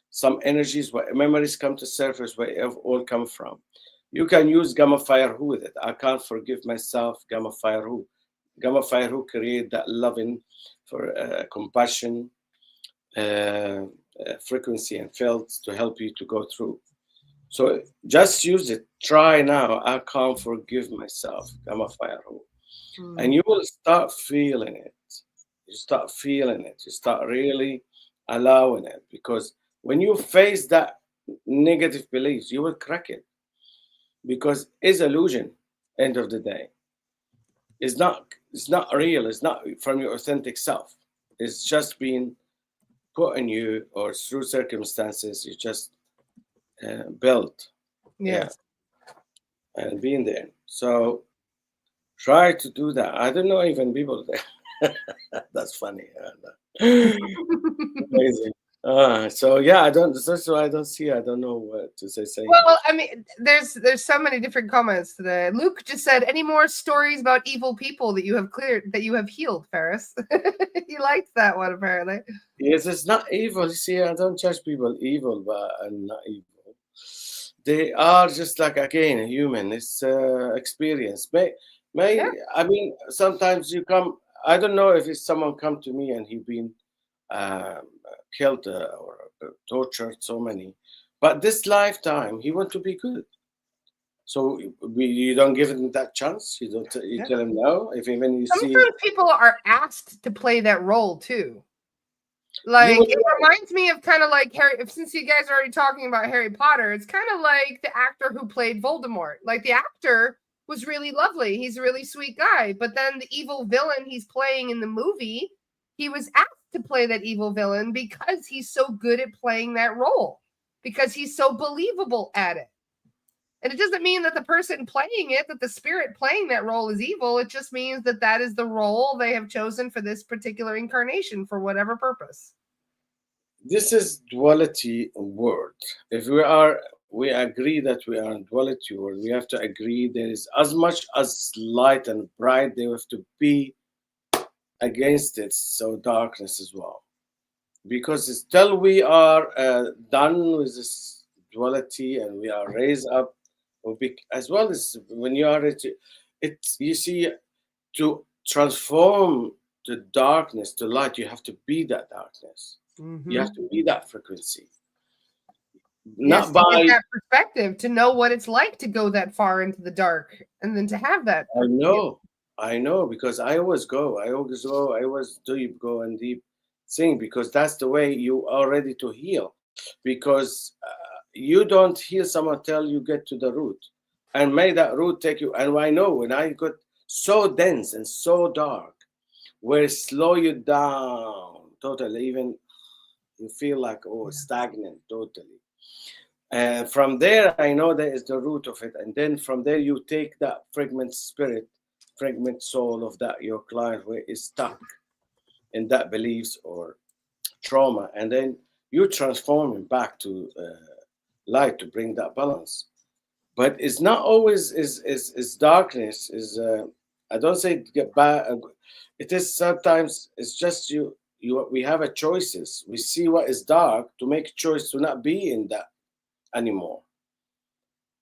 some energies, where memories come to surface where it all come from. You can use gamma fire who with it. I can't forgive myself, gamma fire who. Gamma fire who create that loving for compassion, frequency and fields to help you to go through. So just use it. Try now. I can't forgive myself, gamma fire who. And you will start feeling it. You start feeling it. You start really allowing it, because when you face that negative beliefs, you will crack it, because it's illusion. End of the day, it's not real. It's not from your authentic self. It's just being put on you, or through circumstances you just built. Yes. And being there. So try to do that. I don't know even people there. That's funny. Amazing. So yeah, I don't. That's why I don't see. I don't know what to say. Well, I mean, there's so many different comments today. Luke just said, "Any more stories about evil people that you have cleared, that you have healed, Feras?" He liked that one apparently. Yes, it's not evil. See, I don't judge people evil, but I'm not evil. They are just like, again, a human. It's experience. Yeah. I mean, sometimes you come. I don't know if it's someone come to me and he been um, killed or tortured so many, but this lifetime he want to be good. So you don't give him that chance. You don't. You tell him no. If even you see, sometimes people are asked to play that role too. Like it reminds me of kind of like Harry. Since you guys are already talking about Harry Potter, it's kind of like the actor who played Voldemort. Like the actor was really lovely. He's a really sweet guy. But then the evil villain he's playing in the movie, he was asked to play that evil villain because he's so good at playing that role, because he's so believable at it. And it doesn't mean that the person playing it, that the spirit playing that role is evil. It just means that that is the role they have chosen for this particular incarnation for whatever purpose. This is duality world. If we agree that we are in duality world, we have to agree there is as much as light and bright, there have to be against it, so darkness as well. Because still we are done with this duality and we are raised up, as well as when you are you see, to transform the darkness to light, you have to be that darkness. You have to be that frequency. Yes, to get that perspective, to know what it's like to go that far into the dark, and then to have that. I know, because I always go deep, go and deep thing, because that's the way you are ready to heal. Because you don't heal someone till you get to the root, and may that root take you. And I know when I got so dense and so dark, where it slow you down totally, even you feel like stagnant totally. And from there, I know that is the root of it. And then from there, you take that fragment spirit, fragment soul of that your client where is stuck in that beliefs or trauma, and then you transform him back to light to bring that balance. But it's not always is darkness. Is I don't say get bad. It is sometimes. It's just we have a choices. We see what is dark to make a choice to not be in that anymore,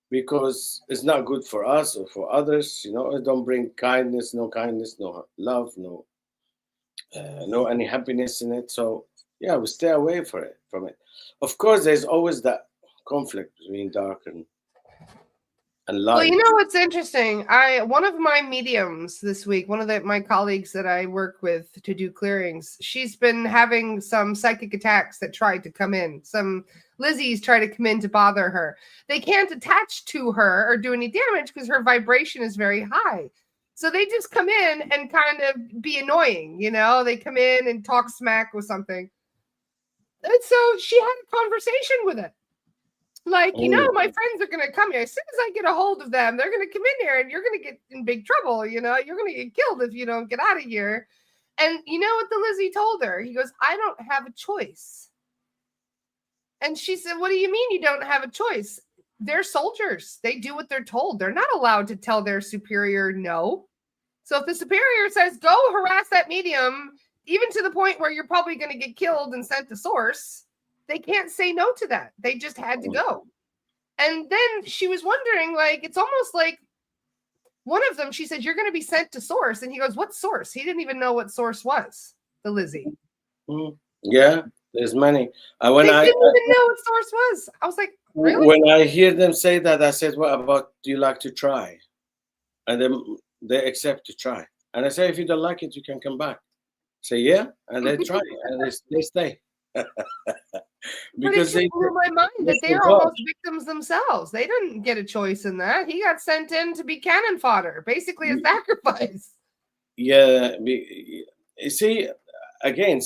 because it's not good for us or for others. It don't bring kindness, no love, no any happiness in it. So yeah, we stay away from it. Of course, there's always that conflict between dark and Well, you light. know what's interesting? One of my mediums this week, one of my colleagues that I work with to do clearings, she's been having some psychic attacks that tried to come in. Some Lizzies try to come in to bother her. They can't attach to her or do any damage because her vibration is very high. So they just come in and kind of be annoying, you know? They come in and talk smack with something. And so she had a conversation with it. Like, you know, my friends are going to come here. As soon as I get a hold of them, they're going to come in here and you're going to get in big trouble. You know, you're going to get killed if you don't get out of here. And you know what the Lizzie told her? He goes, I don't have a choice. And she said, what do you mean you don't have a choice? They're soldiers. They do what they're told. They're not allowed to tell their superior no. So if the superior says, go harass that medium, even to the point where you're probably going to get killed and sent to source, they can't say no to that. They just had to go. And then she was wondering, like, it's almost like one of them, she said, you're going to be sent to source. And he goes, what source? He didn't even know what source was, the Lizzie. Yeah, there's many. They didn't even know what source was. I was like, really? When I hear them say that, I said, what about, do you like to try? And then they accept to try. And I say, if you don't like it, you can come back. Say, yeah. And they try and they stay. Because it blew my mind that they're almost victims themselves. They didn't get a choice in that. He got sent in to be cannon fodder, basically a sacrifice. Yeah, see, again,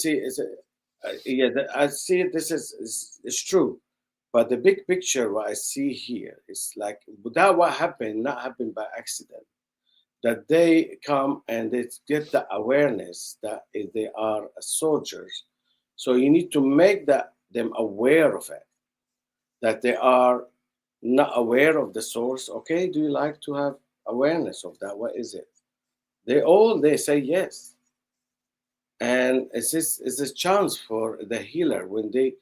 yeah, I see this is true, but the big picture what I see here is like that what happened, not happened by accident. That they come and they get the awareness that they are soldiers, so you need to make them aware of it, that they are not aware of the source. Okay, do you like to have awareness of that? What is it? They say yes, and it's this chance for the healer when they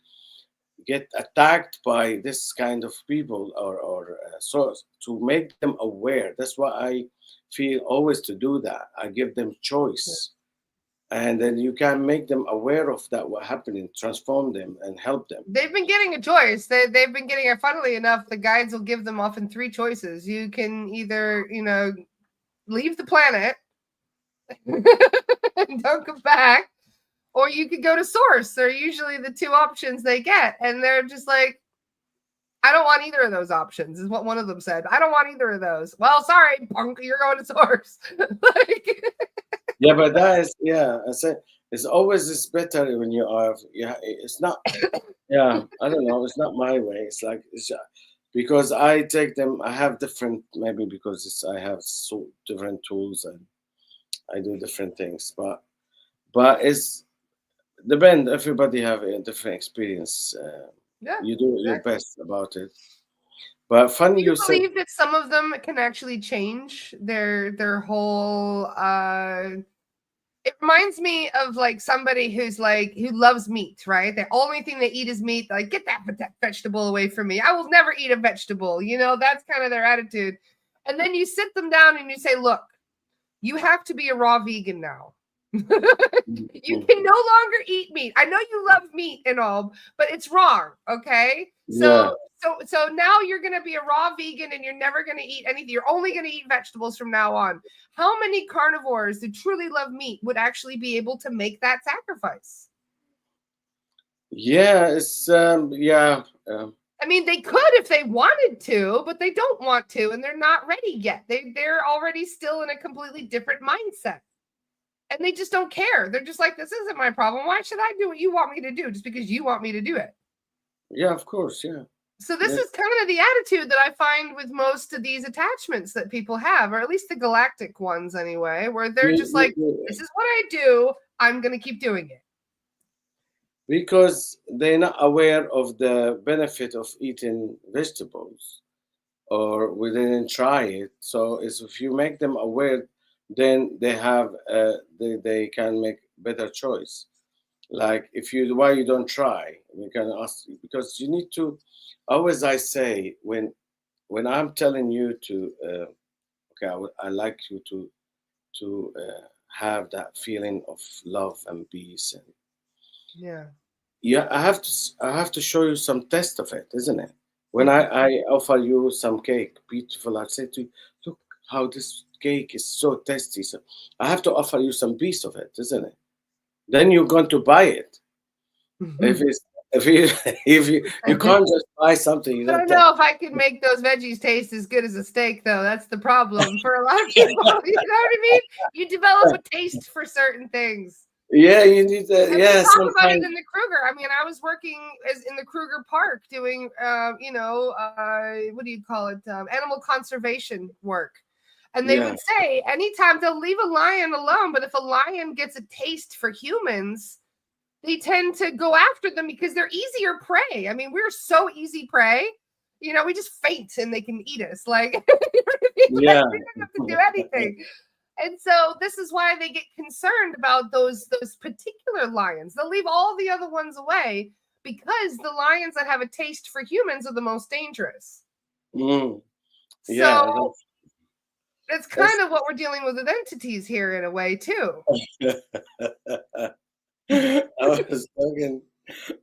get attacked by this kind of people or source to make them aware. That's why I feel always to do that. I give them choice, and then you can make them aware of that what happening, transform them and help them. They've been getting a choice. They've been getting it. Funnily enough, the guides will give them often 3 choices. You can either, you know, leave the planet and don't come back, or you could go to source. They're usually the 2 options they get. And they're just like, I don't want either of those options, is what one of them said. I don't want either of those. Well, sorry, punk, you're going to source. Yeah, but that is, yeah, I said it's always better when you are, yeah, it's not, yeah, I don't know, it's not my way. It's like, because I take them, I have different, maybe because I have so different tools and I do different things, but it's depend. Everybody have a different experience. Yeah, you do your best about it. But funny, you believe that some of them can actually change their whole. It reminds me of like somebody who loves meat, right? The only thing they eat is meat. Like, get that vegetable away from me. I will never eat a vegetable. You know, that's kind of their attitude. And then you sit them down and you say, look, you have to be a raw vegan now. You can no longer eat meat. I know you love meat and all, but it's wrong. Okay. So now you're going to be a raw vegan and you're never going to eat anything. You're only going to eat vegetables from now on. How many carnivores who truly love meat would actually be able to make that sacrifice? Yeah, it's I mean, they could if they wanted to, but they don't want to, and they're not ready yet. They're already still in a completely different mindset. And they just don't care. They're just like, this isn't my problem. Why should I do what you want me to do just because you want me to do it? Yeah, of course. Yeah. So this is kind of the attitude that I find with most of these attachments that people have, or at least the galactic ones anyway, where they're just like, this is what I do. I'm going to keep doing it. Because they're not aware of the benefit of eating vegetables, or we didn't try it. So if you make them aware, then they have they can make better choice. Like why you don't try, we can ask, because you need to always. I say when I'm telling you to okay, I like you to have that feeling of love and peace, and yeah, yeah, I have to show you some test of it, isn't it? When I offer you some cake, beautiful, I say to you, look how this cake is so tasty. So I have to offer you some piece of it, isn't it? Then you're going to buy it. If it's if you if you can't just buy something, you I don't don't know if I can make those veggies taste as good as a steak, though. That's the problem for a lot of people. You know what I mean? You develop a taste for certain things. Yeah, you need that. And Yeah, we talk about it sometimes. in the Kruger. I mean, I was working in the Kruger Park doing, what do you call it? Animal conservation work. And they Yeah, would say anytime they'll leave a lion alone, but if a lion gets a taste for humans, they tend to go after them because they're easier prey. I mean, we're so easy prey. You know, we just faint and they can eat us. Like, yeah, we don't have to do anything. And so this is why they get concerned about those particular lions. They'll leave all the other ones away because the lions that have a taste for humans are the most dangerous. mm, yeah. So it's kind of what we're dealing with entities here in a way too. I was talking.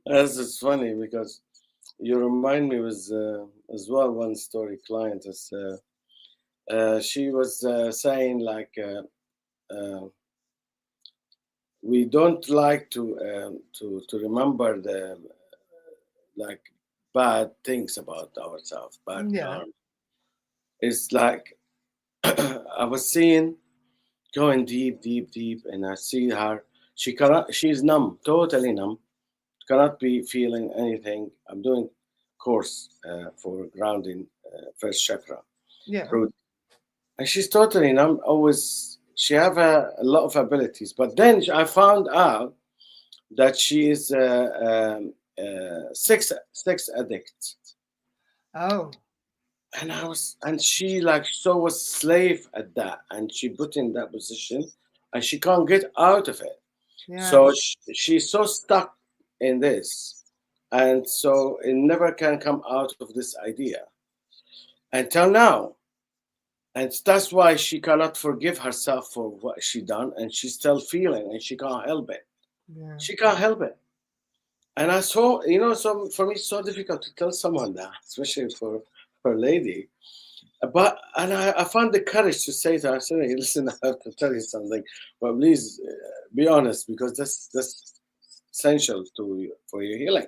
This is funny because you remind me with as well one story client is she was saying like we don't like to remember the like bad things about ourselves, bad karma. It's like I was seeing going deep, deep, deep, and I see her. She cannot. She's numb, totally numb. Cannot be feeling anything. I'm doing course for grounding first chakra. Yeah. And she's totally numb. Always, she have a lot of abilities, but then I found out that she is sex addict. Oh. And she like so was slave at that, and she put in that position, and she can't get out of it. Yeah. So she's so stuck in this, and so it never can come out of this idea until now. And that's why she cannot forgive herself for what she done, and she's still feeling, and she can't help it. Yeah. She can't help it. And I saw, you know, so for me it's so difficult to tell someone that, especially for a lady. But I found the courage to say to her, "Sorry, listen, I have to tell you something. But please be honest, because that's essential for your healing."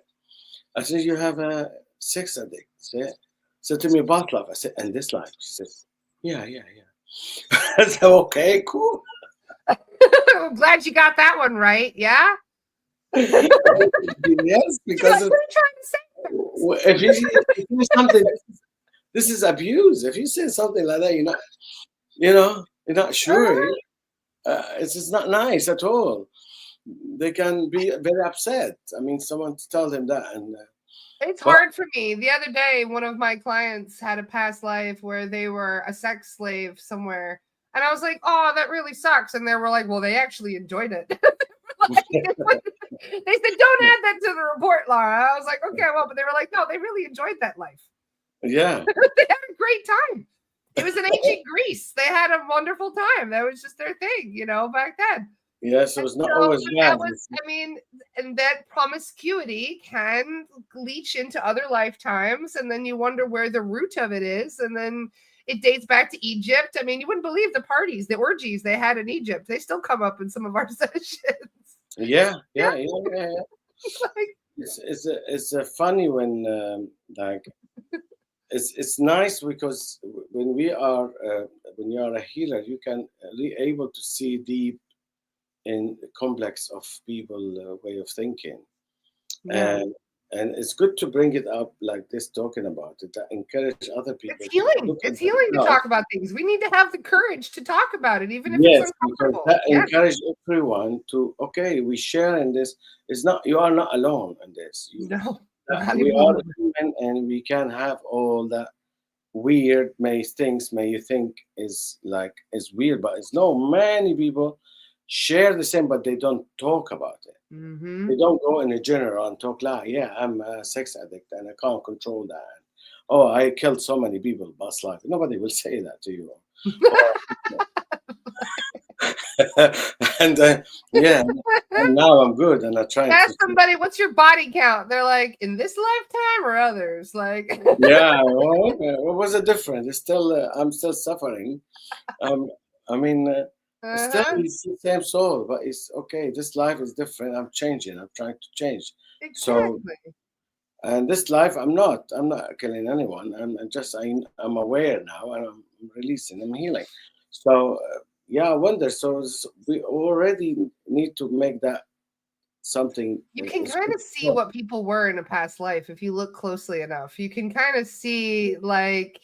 I said, "You have a sex addict." Said to me, "About love." I said, "And this life?" She said, "Yeah, yeah, yeah." I said, "Okay, cool." I'm glad you got that one right. Yeah. Yes, because if you something, this is abuse. If you say something like that, you're not sure. It's just not nice at all. They can be very upset. I mean, someone to tell them that, and it's hard for me. The other day, one of my clients had a past life where they were a sex slave somewhere, and I was like, "Oh, that really sucks." And they were like, "Well, they actually enjoyed it." They said, "Don't add that to the report, Laura." I was like, "Okay, well," but they were like, "No, they really enjoyed that life." Yeah, they had a great time. It was in ancient Greece. They had a wonderful time. That was just their thing, back then. Yes, it was not always bad. And that promiscuity can leach into other lifetimes, and then you wonder where the root of it is, and then it dates back to Egypt. I mean, you wouldn't believe the parties, the orgies they had in Egypt. They still come up in some of our sessions. Yeah. It's funny when like it's nice because when you are a healer, you can be able to see deep in the complex of people way of thinking. Yeah. And it's good to bring it up like this, talking about it, to encourage other people. It's healing. It's healing to talk about things. We need to have the courage to talk about it, even if it's uncomfortable. Because that encourage everyone to, okay, we share in this. You are not alone in this. No, we are human, and we can have all that weird things may you think is weird, but it's no, many people share the same, but they don't talk about it. Mm-hmm. They don't go in a general and talk like, yeah, I'm a sex addict and I can't control that. Oh, I killed so many people past life. Nobody will say that to you. And yeah, and now I'm good, and I'm trying ask to. somebody, what's your body count? They're like, in this lifetime or others? Like, Yeah, well, what was the difference? It's still, I'm still suffering. Um, I mean, still it's the same soul, but it's okay. This life is different. I'm changing. I'm trying to change. So, exactly. and this life, I'm not killing anyone. I'm aware now, and I'm releasing. I'm healing. So, yeah, I wonder. So we already need to make that something. You can kind of see what people were in a past life if you look closely enough. You can kind of see, like,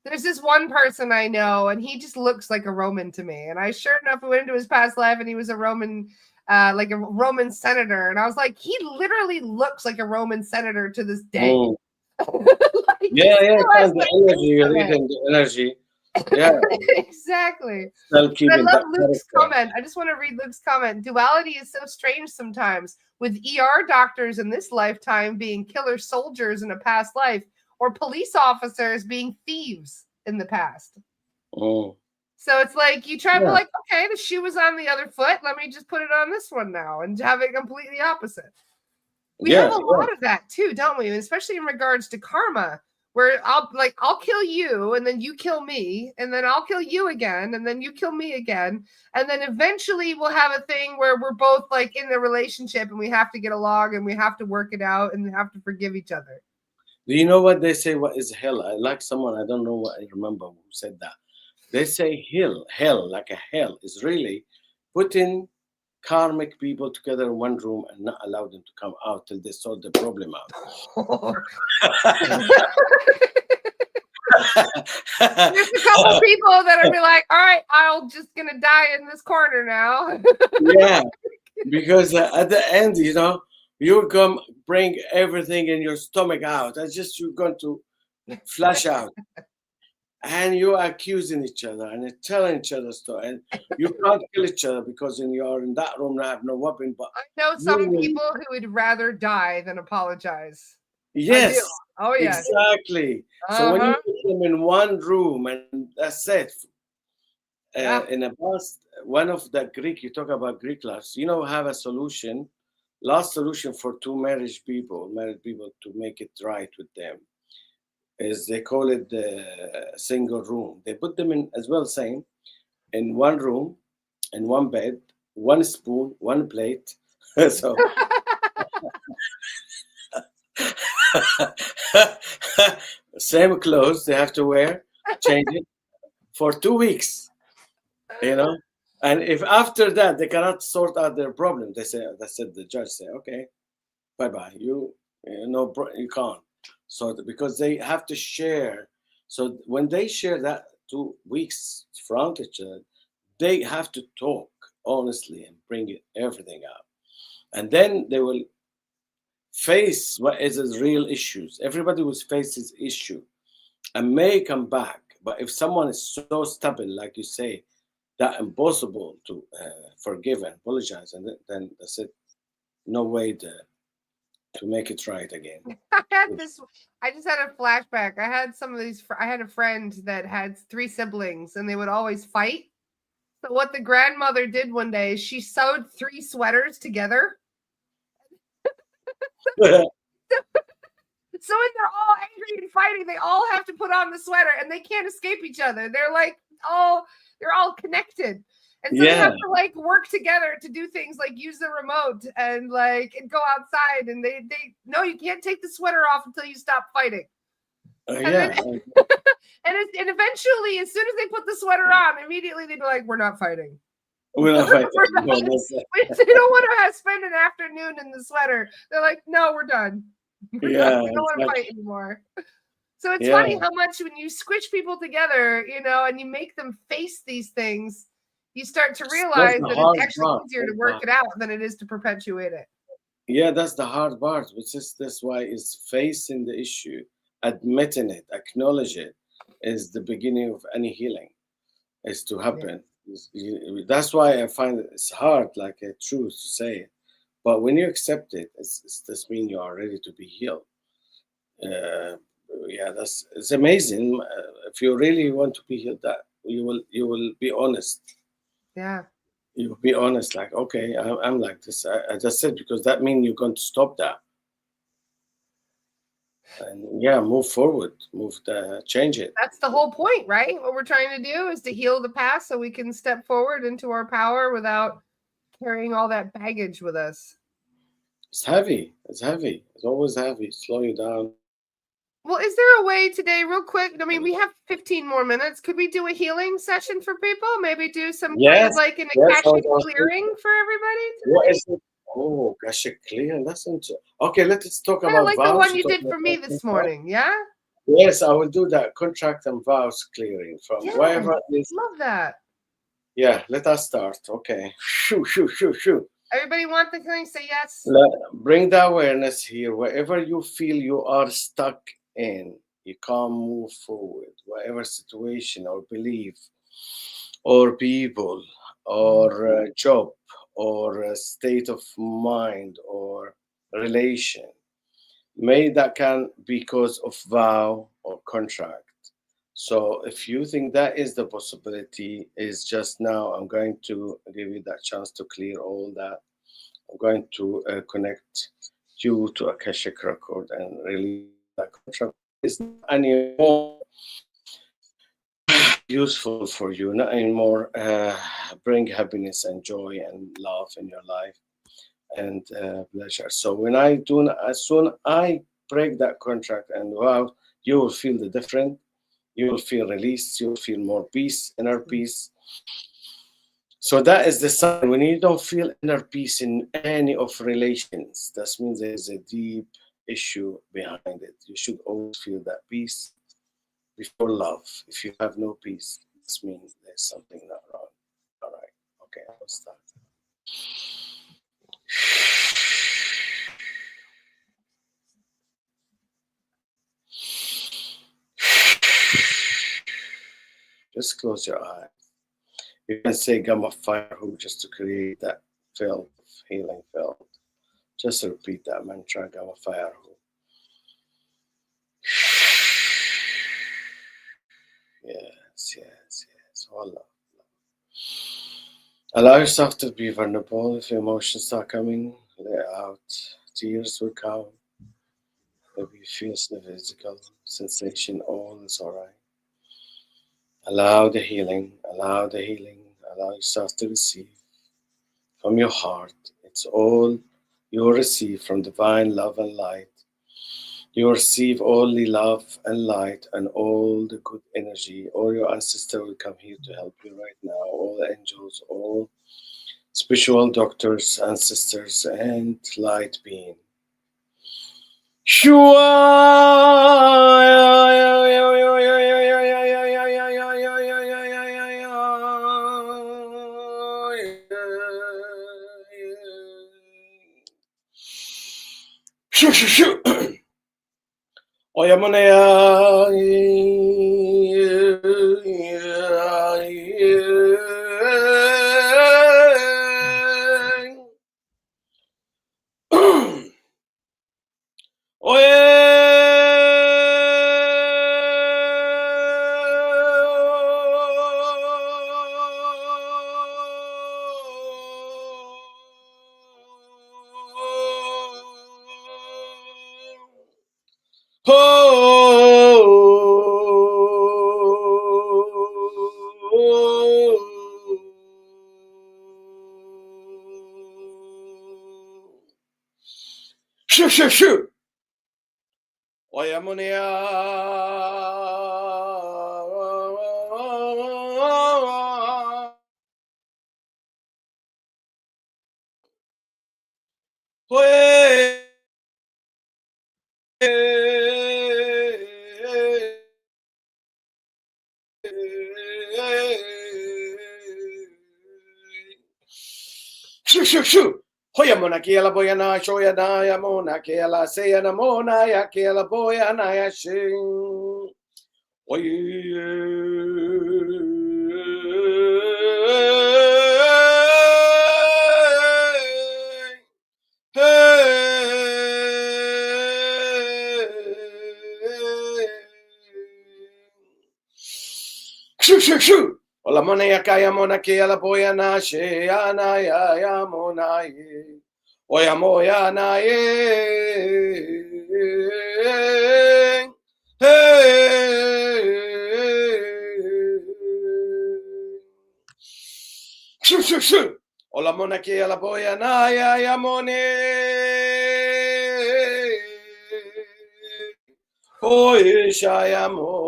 there's this one person I know, and he just looks like a Roman to me. And I sure enough went into his past life, and he was a Roman, like a Roman senator. And I was like, he literally looks like a Roman senator to this day. Mm. Like, Yeah, kind of the energy, you're eating the energy. Yeah, exactly. still I keeping love that Luke's character. comment. I just want to read Luke's comment. Duality is so strange sometimes, with ER doctors in this lifetime being killer soldiers in a past life, or police officers being thieves in the past. Mm. So it's like you try to be like, okay, the shoe was on the other foot. Let me just put it on this one now and have it completely opposite. We have a lot of that too, don't we? Especially in regards to karma, where I'll kill you and then you kill me and then I'll kill you again and then you kill me again. And then eventually we'll have a thing where we're both like in the relationship and we have to get along and we have to work it out and we have to forgive each other. Do you know what they say? What is hell? I like someone, I don't know what I remember who said that. They say hell, like a hell, is really putting karmic people together in one room and not allow them to come out till they sort the problem out. There's a couple people that are be like, all right, I'll just gonna die in this corner now. Yeah, because at the end, you come bring everything in your stomach out. That's just you're going to flash out. And you're accusing each other and you're telling each other stuff. And you can't kill each other because when you are in that room, you have no weapon. But I know some people who would rather die than apologize. yes, oh yeah, exactly. So when you put them in one room and that's it. In the past, one of the Greek, you talk about Greek lives, have a solution, last solution for two married people to make it right with them is they call it the single room. They put them in as well, same, in one room, in one bed, one spoon, one plate. So same clothes they have to wear, change it for 2 weeks, And if after that they cannot sort out their problem, they say, that's it, the judge say, okay, bye bye. You can't. So because they have to share. So when they share that 2 weeks from each other, they have to talk honestly and bring everything out. And then they will face what is the real issues. Everybody will face his issue and may come back. But if someone is so stubborn, like you say, that impossible to forgive and apologize, and then that's it. No way to make it right again. I just had a flashback. I had I had a friend that had 3 siblings and they would always fight. So what the grandmother did one day is she sewed 3 sweaters together. So when they're all angry and fighting, they all have to put on the sweater and they can't escape each other. They're like, they're all connected. And so they have to like work together to do things like use the remote and go outside. And they no, you can't take the sweater off until you stop fighting. And eventually, as soon as they put the sweater on, immediately they'd be like, we're not fighting. We're not fighting. They don't want to spend an afternoon in the sweater. They're like, no, we're done. We don't want to fight anymore. So it's funny how much when you squish people together, and you make them face these things, you start to realize that it's actually easier to work it out than it is to perpetuate it. Yeah, that's the hard part, which is that's why is facing the issue, admitting it, acknowledge it, is the beginning of any healing. Is to happen. Yeah. That's why I find it's hard, like a truth to say it. But when you accept it, this means you are ready to be healed. It's amazing. If you really want to be healed, that you will be honest. Yeah. You be honest, like, okay, I'm like this. I just said, because that means you're going to stop that. And yeah, move forward, change it. That's the whole point, right? What we're trying to do is to heal the past so we can step forward into our power without carrying all that baggage with us. It's heavy. It's heavy. It's always heavy. Slow you down. Well, is there a way today, real quick? I mean, we have 15 more minutes. Could we do a healing session for people? Maybe do some kind of like an Akashic clearing for everybody today? What is it? Oh, Akashic clearing. That's interesting. Okay, let's talk about like vows. The one you did for me this morning, yeah? Yes, I will do that. Contract and vows clearing from wherever it is. Love that. Yeah, let us start. Okay. Shoo. Everybody want the clearing? Say yes. Bring the awareness here. Wherever you feel you are stuck in, you can't move forward. Whatever situation or belief or people or job or a state of mind or relation, may that can because of vow or contract. So if you think that is the possibility, is just now I'm going to give you that chance to clear all that. I'm going to connect you to Akashic record and release that contract. It's not anymore useful for you, not anymore bring happiness and joy and love in your life and pleasure. So when I do, as soon I break that contract and wow, you will feel the different. You will feel released. You will feel more peace, inner peace. So that is the sign. When you don't feel inner peace in any of relations, that means there is a deep issue behind it. You should always feel that peace before love. If you have no peace, this means there's something not wrong. All right. Okay, I'll start. Just close your eyes. You can say Gamma Fire Who just to create that field, healing field. Just repeat that mantra, Gamma Fire Who. Yes. Allah. Allow yourself to be vulnerable. If emotions start coming, let it out. Tears will come. Maybe you feel the physical sensation, all is alright. Allow the healing. Allow yourself to receive from your heart. It's all you will receive from divine love and light. You will receive only love and light and all the good energy. All your ancestors will come here to help you right now. All the angels, all spiritual doctors, ancestors, and light being. Shoo. Oyamonea. Shoo. Oyamonea. Shoo. Hoyamona kiela boyana shoyana yamona kiela sayana mona ya kiela boyana ya shing. Shoo. Ola Olamonea kaya mona kia la boya na she ana ya mona ye. Oya moya na ye. Hey. Shoo. Olamona kia la boya na ya mone. Oye shayamo.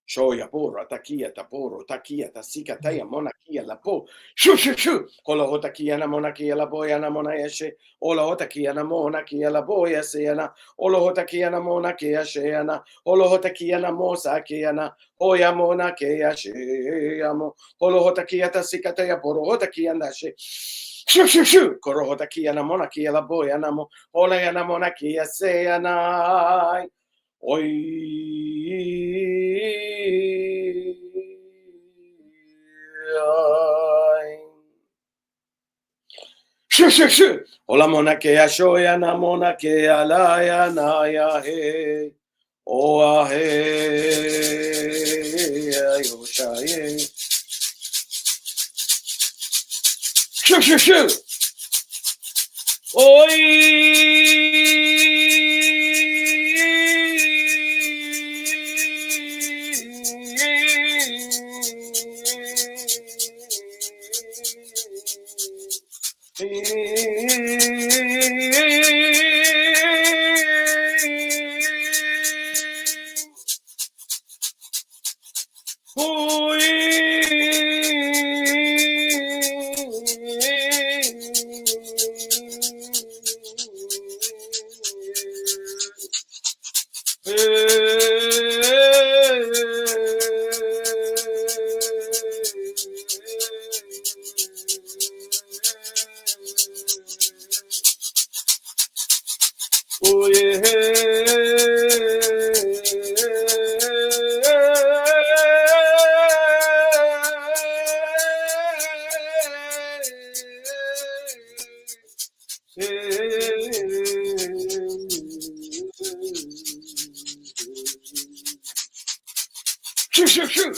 Shoya pora takia taporo takia tasika taya monakia la po shu kola hotakia na monakia la boya na monayeshe ola hotakia na monakia la boya seana ola hotakia na monakia sheana ola hotakia na mosa kiana oya monakia sheamo ola hotakia tasika taya poro hotakia na she shu koro hotakia na monakia la boya na mo ola ya na monakia seana oi Shoo. Ola mona ke a shoya na mona ke a la ya na ya he. O a he. Ayo sha ye. Shoo. Oi. Shoo.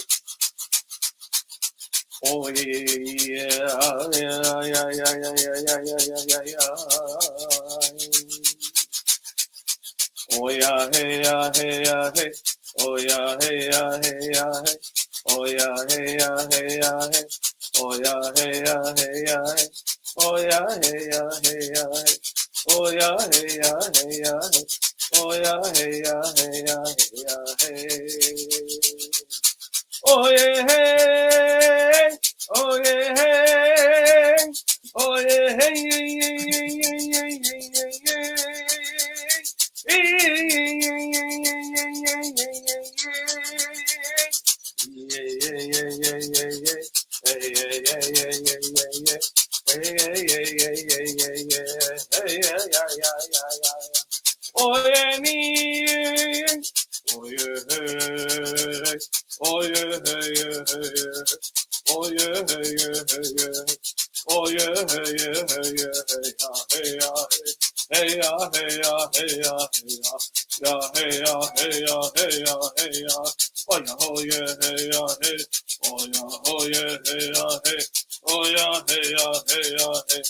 Oh yeah.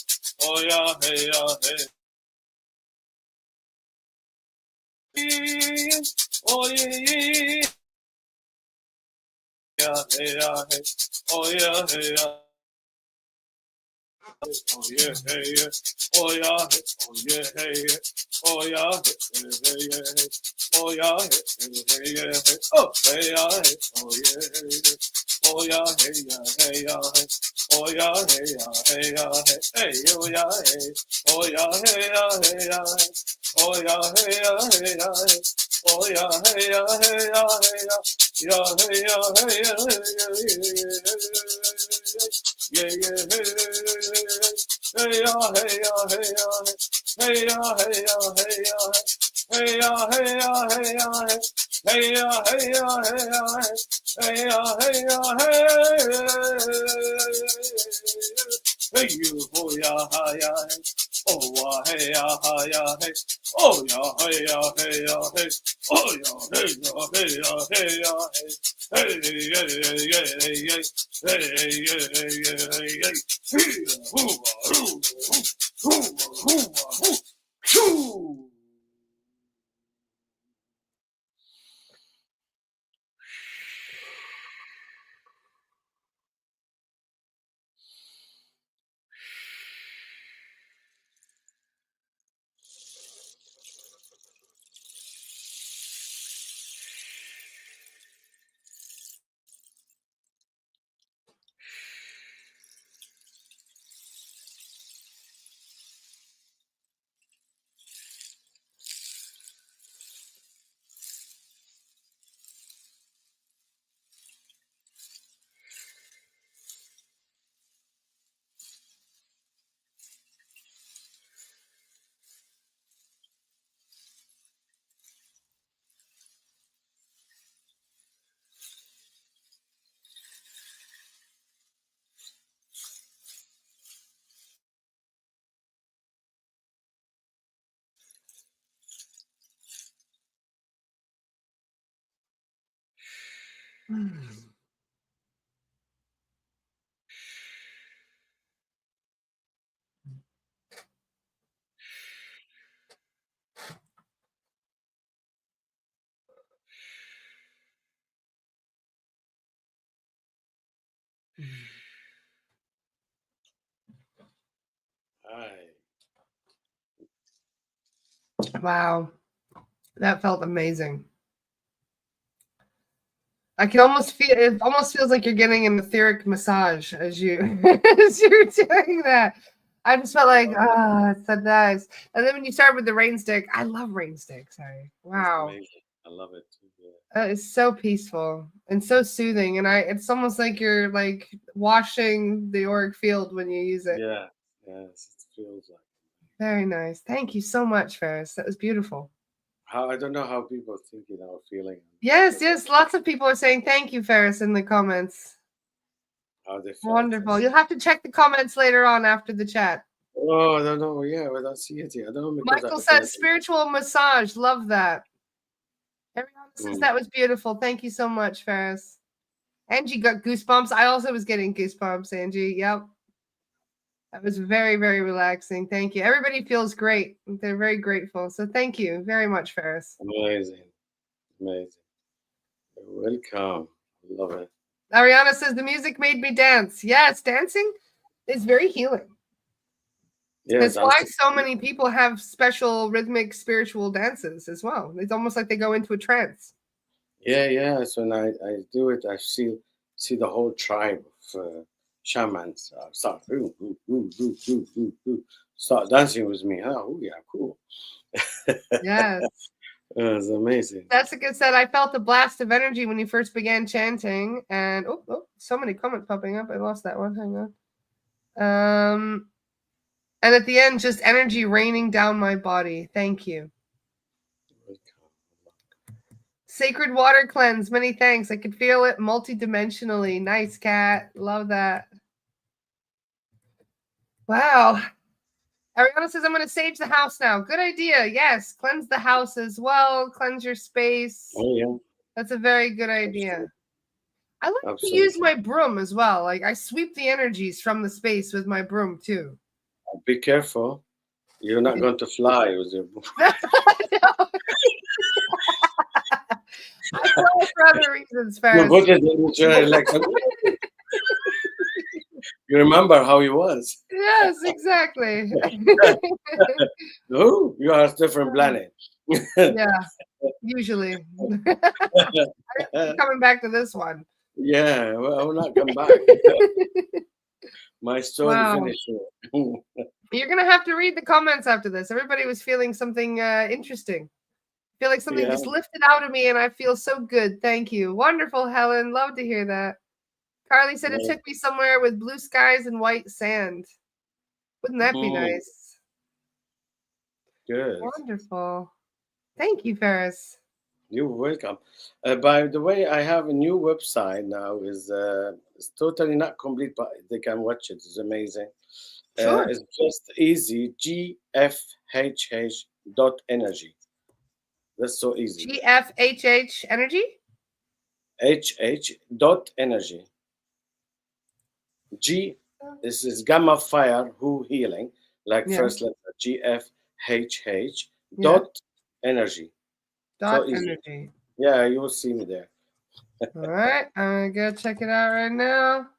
Oh yeah, hey. Oh yeah, hey. Oh yeah, hey. Oh yeah, hey. Oh yeah, hey. Oh yeah, hey. Oh yeah, hey. Oh yeah, hey. Oh yeah, hey. Oh yeah, hey. Oh hey ya hey, oh ya hey ya hey, oh ya hey ya hey ya hey, hey yeah yeah yeah yeah, hey yeah yeah yeah, Wow, that felt amazing. I can almost feel it. Almost feels like you're getting an etheric massage as you're doing that. I just felt like, it's so nice. And then when you start with the rain stick, I love rain sticks. Wow, I love it too. it's so peaceful and so soothing, and it's almost like you're like washing the auric field when you use it. Yeah, yes, it feels like. Very nice. Thank you so much, Feras. That was beautiful. How I don't know how people think or feeling. Yes, lots of people are saying thank you, Feras, in the comments. How they felt. Wonderful. You'll have to check the comments later on after the chat. Oh, I don't know. Yeah, I don't see it here. I don't know. Michael says spiritual massage. Love that. Everyone says that was beautiful. Thank you so much, Feras. Angie got goosebumps. I also was getting goosebumps, Angie. Yep. That was very, very relaxing. Thank you. Everybody feels great. They're very grateful. So thank you very much, Feras. Amazing. You're welcome. Love it. Ariana says the music made me dance. Yes, dancing is very healing. Yeah, that's why so many people have special rhythmic spiritual dances as well. It's almost like they go into a trance. Yeah. So when I do it, I see the whole tribe of shamans start start dancing with me. Oh yeah, cool. Yes. It's amazing. Jessica said, I felt a blast of energy when you first began chanting. And so many comments popping up. I lost that one. Hang on. And at the end, just energy raining down my body. Thank you. Sacred water cleanse. Many thanks. I could feel it multidimensionally. Nice, Cat. Love that. Wow. Ariana says, I'm going to sage the house now. Good idea. Yes. Cleanse the house as well. Cleanse your space. Oh, yeah. That's a very good idea. I like to use my broom as well. Like I sweep the energies from the space with my broom too. Be careful. You're not going to fly with your broom. I fly for other reasons, Feras. You remember how he was. Yes, exactly. Oh, you are a different planet. Yeah, usually. I'm coming back to this one. Yeah, well, I will not come back. My story finished. You're going to have to read the comments after this. Everybody was feeling something interesting. I feel like something just lifted out of me and I feel so good. Thank you. Wonderful, Helen. Love to hear that. Carly said it took me somewhere with blue skies and white sand. Wouldn't that be nice? Good. Wonderful. Thank you, Feras. You're welcome. By the way, I have a new website now. It's totally not complete, but they can watch it. It's amazing. Sure. It's just easy. GFHH.energy. That's so easy. GFHH energy. HH.energy. G. This is gamma fire. Who healing? Like first letter GFHH. Dot energy. Dot So easy. energy. Yeah, you will see me there. All right, I'm gonna go check it out right now.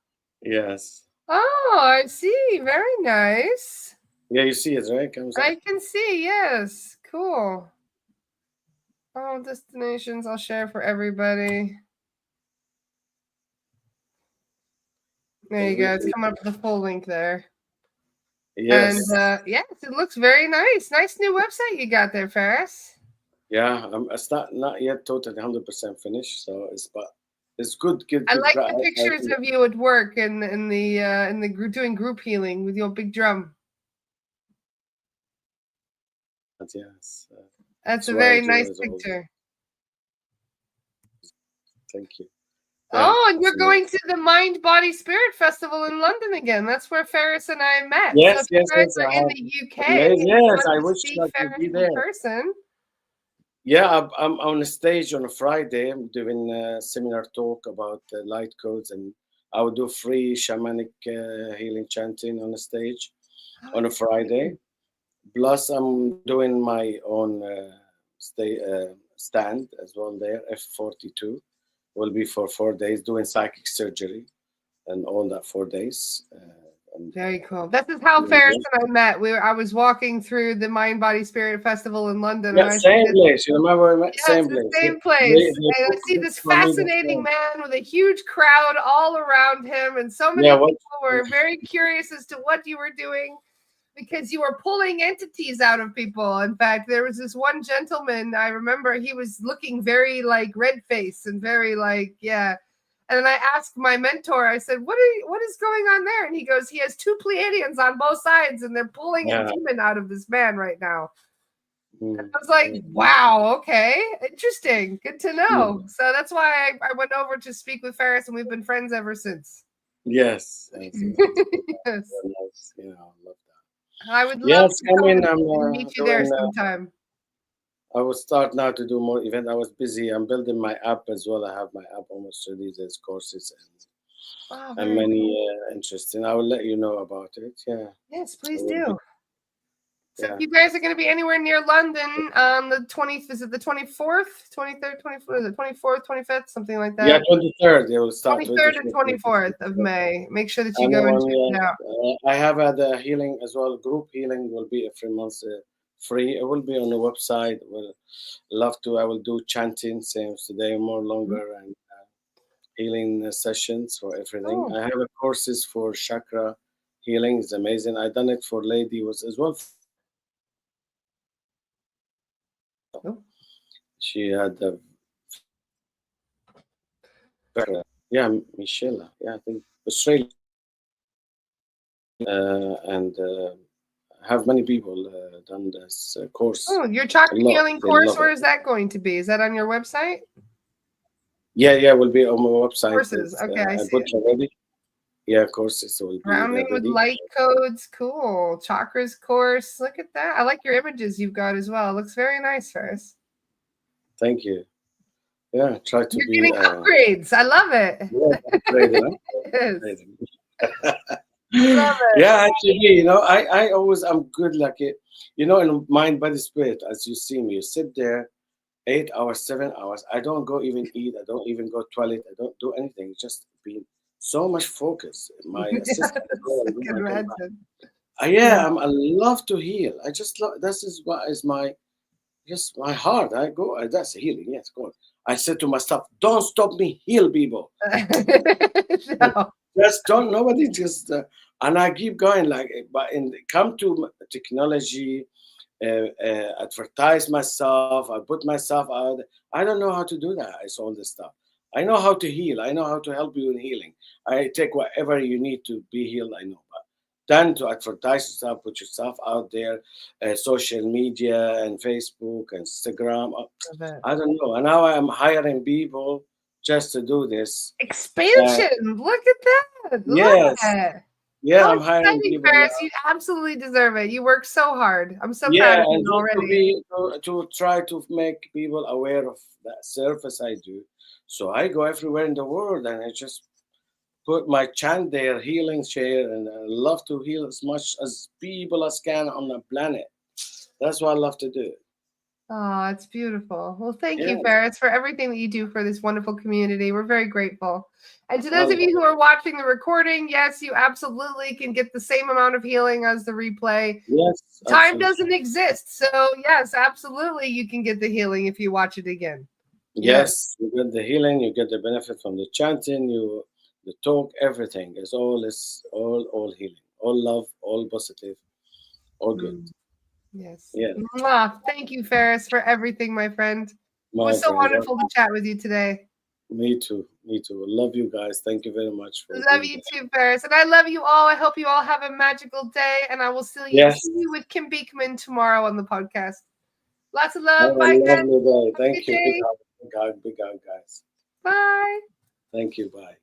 Yes. Oh, I see. Very nice. Yeah, you see it, right? I can see. Yes. Cool. All destinations I'll share for everybody. There you go. It's coming up with the full link there. Yes. And yes, it looks very nice. Nice new website you got there, Feras. Yeah, it's not yet totally 100% finished, so it's good. I like the pictures of you at work in the group doing group healing with your big drum. Yes. That's a very nice picture. Thank you. Oh, and you're going to the Mind, Body, Spirit Festival in London again. That's where Feras and I met. Yes, so if you guys are in the UK, yes, I wish I could be there in person. Yeah, I'm on a stage on a Friday. I'm doing a seminar talk about light codes, and I will do free shamanic healing chanting on a stage on a Friday. Plus, I'm doing my own stand as well there, F42. Will be for 4 days doing psychic surgery and all that 4 days. Very cool. This is how Feras and I met. I was walking through the Mind, Body, Spirit Festival in London. Yeah, same place. You remember we met? Same place. Same place. And I see this fascinating man with a huge crowd all around him, and so many people were very curious as to what you were doing because you were pulling entities out of people. In fact, there was this one gentleman, I remember he was looking very like red face and very like, yeah. And then I asked my mentor, I said, what is going on there? And he goes, he has 2 Pleiadians on both sides and they're pulling a demon out of this man right now. And I was like, wow, okay, interesting. Good to know. So that's why I went over to speak with Feras and we've been friends ever since. Yes. Yes. Yeah, I love that. I would love to meet you there doing, sometime. I will start now to do more events. I was busy. I'm building my app as well. I have my app almost ready. There's courses and many interesting. I will let you know about it. Yeah. Yes, please do. So if you guys are going to be anywhere near London on the 20th, is it the 24th, 23rd, 24th, is it 24th, 25th, something like that? Yeah, 23rd. It will start 23rd and 24th of May. Make sure that you go and check it out. I have the healing as well. Group healing will be every month free. It will be on the website. Will love to. I will do chanting same today, more longer and healing sessions for everything. I have courses for chakra healing. It's amazing. I done it for lady was as well. She had Michelle. Yeah, I think Australia, and have many people done this course. Oh, your chakra healing course. Where is that going to be? Is that on your website? Yeah, will be on my website. Courses. Okay, I see it. Already. Yeah, courses will be grounding with light codes. Cool. Chakras course. Look at that. I like your images you've got as well. It looks very nice, Feras. Thank you. Yeah, try to You're getting upgrades. I love it. Love it. Yeah, actually, I'm good like it. In mind, body, spirit, as you see me, you sit there 8 hours, 7 hours. I don't go even eat. I don't even go toilet. I don't do anything. Just be so much focus. My assistant. I love to heal. I just love. This is what is my heart. I go. That's healing. Yes, God. I said to myself, don't stop me. Heal people. No. Just don't. Nobody just. And I keep going but come to technology. Advertise myself. I put myself out. I don't know how to do that. It's all this stuff. I know how to heal. I know how to help you in healing. I take whatever you need to be healed. I know, but then to advertise yourself, put yourself out there, social media and Facebook, Instagram. I don't know. And now I'm hiring people just to do this expansion. Look at that. Yes. Yeah, I'm hiring people Feras. You absolutely deserve it. You work so hard. I'm so proud of you already. To try to make people aware of that service I do. So I go everywhere in the world and I just put my chant there, healing chair, and I love to heal as much as people as can on the planet. That's what I love to do. Oh, it's beautiful. Well, thank you, Yes. Feras, for everything that you do for this wonderful community. We're very grateful. And to those of you who are watching the recording, yes, you absolutely can get the same amount of healing as the replay. Yes. Time doesn't exist. So, yes, absolutely, you can get the healing if you watch it again. Yes, you get the healing, you get the benefit from the chanting, the talk, everything. It's all healing, all love, all positive, all good. Yes. Yeah. Mwah. Thank you, Feras, for everything, my friend. It was so wonderful to chat with you today. Me too. Me too. Love you guys. Thank you very much for love you too, Feras. And I love you all. I hope you all have a magical day. And I will see you with Kim Beekman tomorrow on the podcast. Lots of love. Have Bye, a guys. lovely day. Thank you. Big hug, guys. Bye. Thank you. Bye.